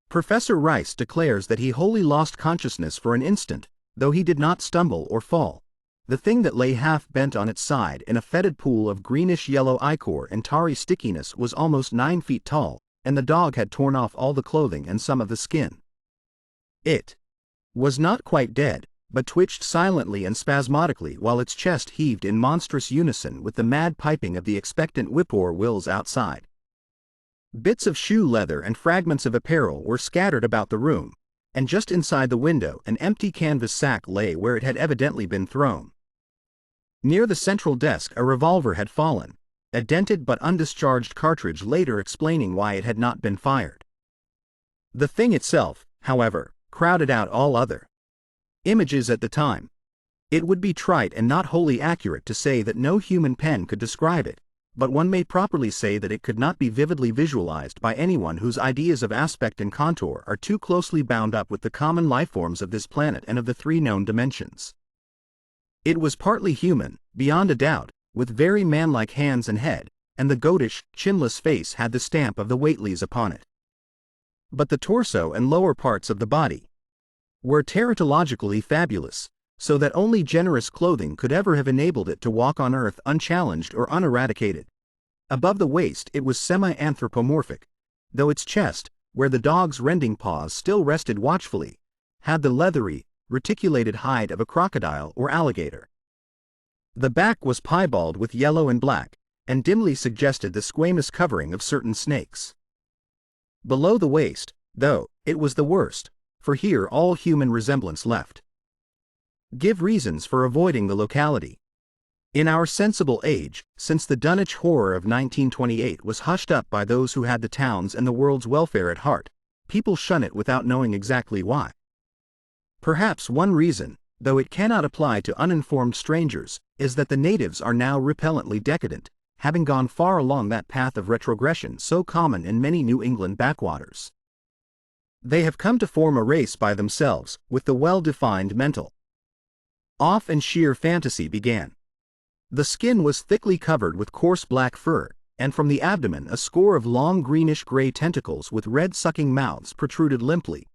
Professor Rice declares that he wholly lost consciousness for an instant, though he did not stumble or fall. The thing that lay half bent on its side in a fetid pool of greenish-yellow ichor and tarry stickiness was almost 9 feet tall, and the dog had torn off all the clothing and some of the skin. It was not quite dead, but twitched silently and spasmodically while its chest heaved in monstrous unison with the mad piping of the expectant whippoorwills outside. Bits of shoe leather and fragments of apparel were scattered about the room, and just inside the window an empty canvas sack lay where it had evidently been thrown. Near the central desk a revolver had fallen, a dented but undischarged cartridge later explaining why it had not been fired. The thing itself, however, crowded out all other images at the time. It would be trite and not wholly accurate to say that no human pen could describe it, but one may properly say that it could not be vividly visualized by anyone whose ideas of aspect and contour are too closely bound up with the common lifeforms of this planet and of the three known dimensions. It was partly human, beyond a doubt, with very manlike hands and head, and the goatish, chinless face had the stamp of the Whateleys upon it. But the torso and lower parts of the body were teratologically fabulous, so that only generous clothing could ever have enabled it to walk on earth unchallenged or uneradicated. Above the waist it was semi-anthropomorphic, though its chest, where the dog's rending paws still rested watchfully, had the leathery, reticulated hide of a crocodile or alligator. The back was piebald with yellow and black, and dimly suggested the squamous covering of certain snakes. Below the waist, though, it was the worst, for here all human resemblance left. Give reasons for avoiding the locality. In our sensible age, since the Dunwich Horror of 1928 was hushed up by those who had the town's and the world's welfare at heart, people shun it without knowing exactly why. Perhaps one reason, though it cannot apply to uninformed strangers, is that the natives are now repellently decadent, having gone far along that path of retrogression so common in many New England backwaters. They have come to form a race by themselves, with the well-defined mental off and sheer fantasy began. The skin was thickly covered with coarse black fur, and from the abdomen a score of long greenish-gray tentacles with red-sucking mouths protruded limply.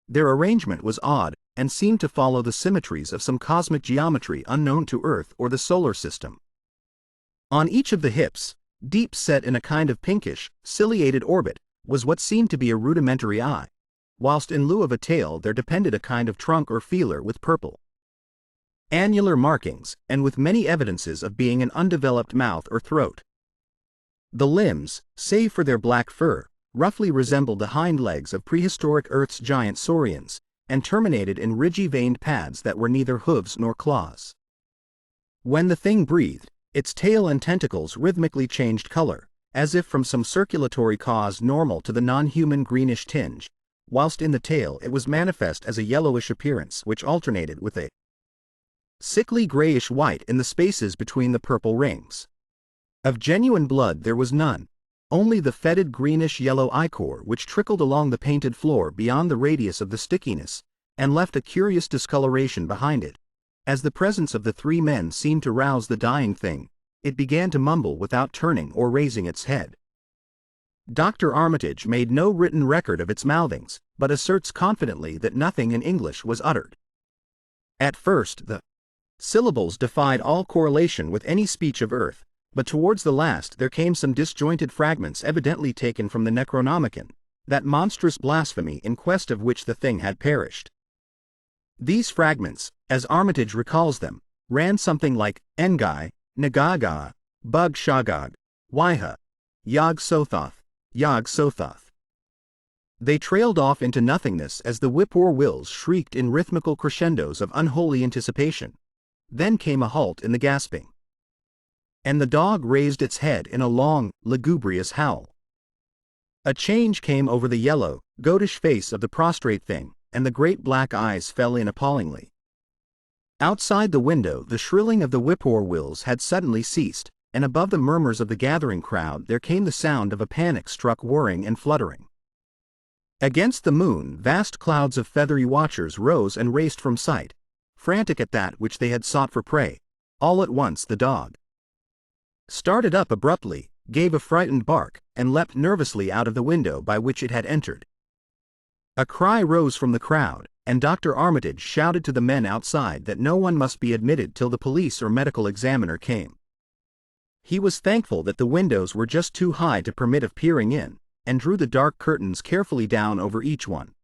Their arrangement was odd, and seemed to follow the symmetries of some cosmic geometry unknown to Earth or the solar system. On each of the hips, deep set in a kind of pinkish, ciliated orbit, was what seemed to be a rudimentary eye, whilst in lieu of a tail there depended a kind of trunk or feeler with purple annular markings, and with many evidences of being an undeveloped mouth or throat. The limbs, save for their black fur, roughly resembled the hind legs of prehistoric Earth's giant saurians, and terminated in ridgy veined pads that were neither hooves nor claws. When the thing breathed, its tail and tentacles rhythmically changed color, as if from some circulatory cause normal to the non-human greenish tinge, whilst in the tail it was manifest as a yellowish appearance which alternated with a sickly grayish-white in the spaces between the purple rings. Of genuine blood there was none, only the fetid greenish-yellow ichor which trickled along the painted floor beyond the radius of the stickiness, and left a curious discoloration behind it. As the presence of the three men seemed to rouse the dying thing, it began to mumble without turning or raising its head. Dr. Armitage made no written record of its mouthings, but asserts confidently that nothing in English was uttered. At first the syllables defied all correlation with any speech of Earth, but towards the last there came some disjointed fragments evidently taken from the Necronomicon, that monstrous blasphemy in quest of which the thing had perished. These fragments, as Armitage recalls them, ran something like Engai, Nagaga, Bug Shagog, Waiha, Yog Sothoth, Yog Sothoth. They trailed off into nothingness as the whippoor-wills shrieked in rhythmical crescendos of unholy anticipation. Then came a halt in the gasping. And the dog raised its head in a long, lugubrious howl. A change came over the yellow, goatish face of the prostrate thing, and the great black eyes fell in appallingly. Outside the window the shrilling of the whippoor-wills had suddenly ceased, and above the murmurs of the gathering crowd there came the sound of a panic-struck whirring and fluttering. Against the moon vast clouds of feathery watchers rose and raced from sight, frantic at that which they had sought for prey. All at once the dog started up abruptly, gave a frightened bark, and leapt nervously out of the window by which it had entered. A cry rose from the crowd, and Dr. Armitage shouted to the men outside that no one must be admitted till the police or medical examiner came. He was thankful that the windows were just too high to permit of peering in, and drew the dark curtains carefully down over each one.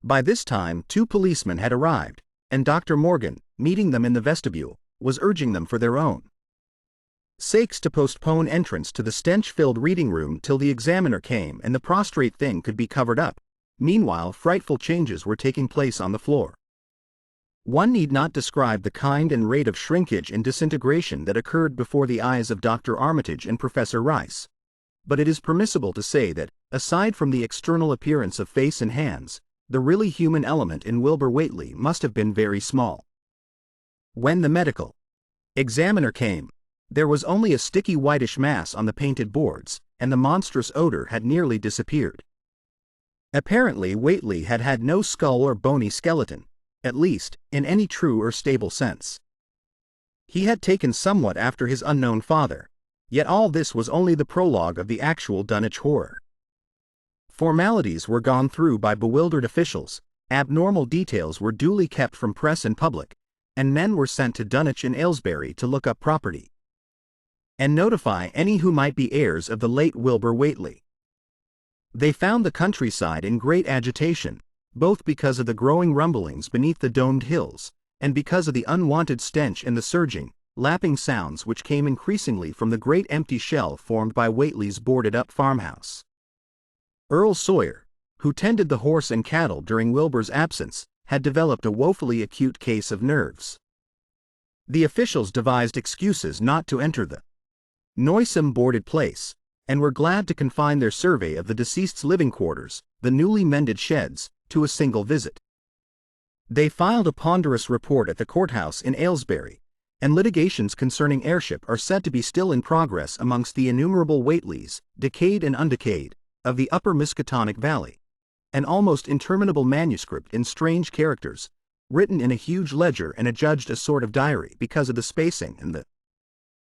By this time 2 policemen had arrived, and Dr. Morgan, meeting them in the vestibule, was urging them for their own sakes to postpone entrance to the stench-filled reading room till the examiner came and the prostrate thing could be covered up. Meanwhile frightful changes were taking place on the floor. One need not describe the kind and rate of shrinkage and disintegration that occurred before the eyes of Dr. Armitage and Professor Rice. But it is permissible to say that, aside from the external appearance of face and hands, the really human element in Wilbur Whately must have been very small. When the medical examiner came, there was only a sticky whitish mass on the painted boards, and the monstrous odor had nearly disappeared. Apparently Whately had had no skull or bony skeleton, at least, in any true or stable sense. He had taken somewhat after his unknown father, yet all this was only the prologue of the actual Dunwich Horror. Formalities were gone through by bewildered officials, abnormal details were duly kept from press and public, and men were sent to Dunwich and Aylesbury to look up property and notify any who might be heirs of the late Wilbur Whately. They found the countryside in great agitation, both because of the growing rumblings beneath the domed hills, and because of the unwonted stench and the surging, lapping sounds which came increasingly from the great empty shell formed by Whately's boarded-up farmhouse. Earl Sawyer, who tended the horse and cattle during Wilbur's absence, had developed a woefully acute case of nerves. The officials devised excuses not to enter the noisome boarded place, and were glad to confine their survey of the deceased's living quarters, the newly mended sheds, to a single visit. They filed a ponderous report at the courthouse in Aylesbury, and litigations concerning heirship are said to be still in progress amongst the innumerable Whateleys, decayed and undecayed, of the upper Miskatonic Valley. An almost interminable manuscript in strange characters, written in a huge ledger and adjudged a sort of diary because of the spacing and the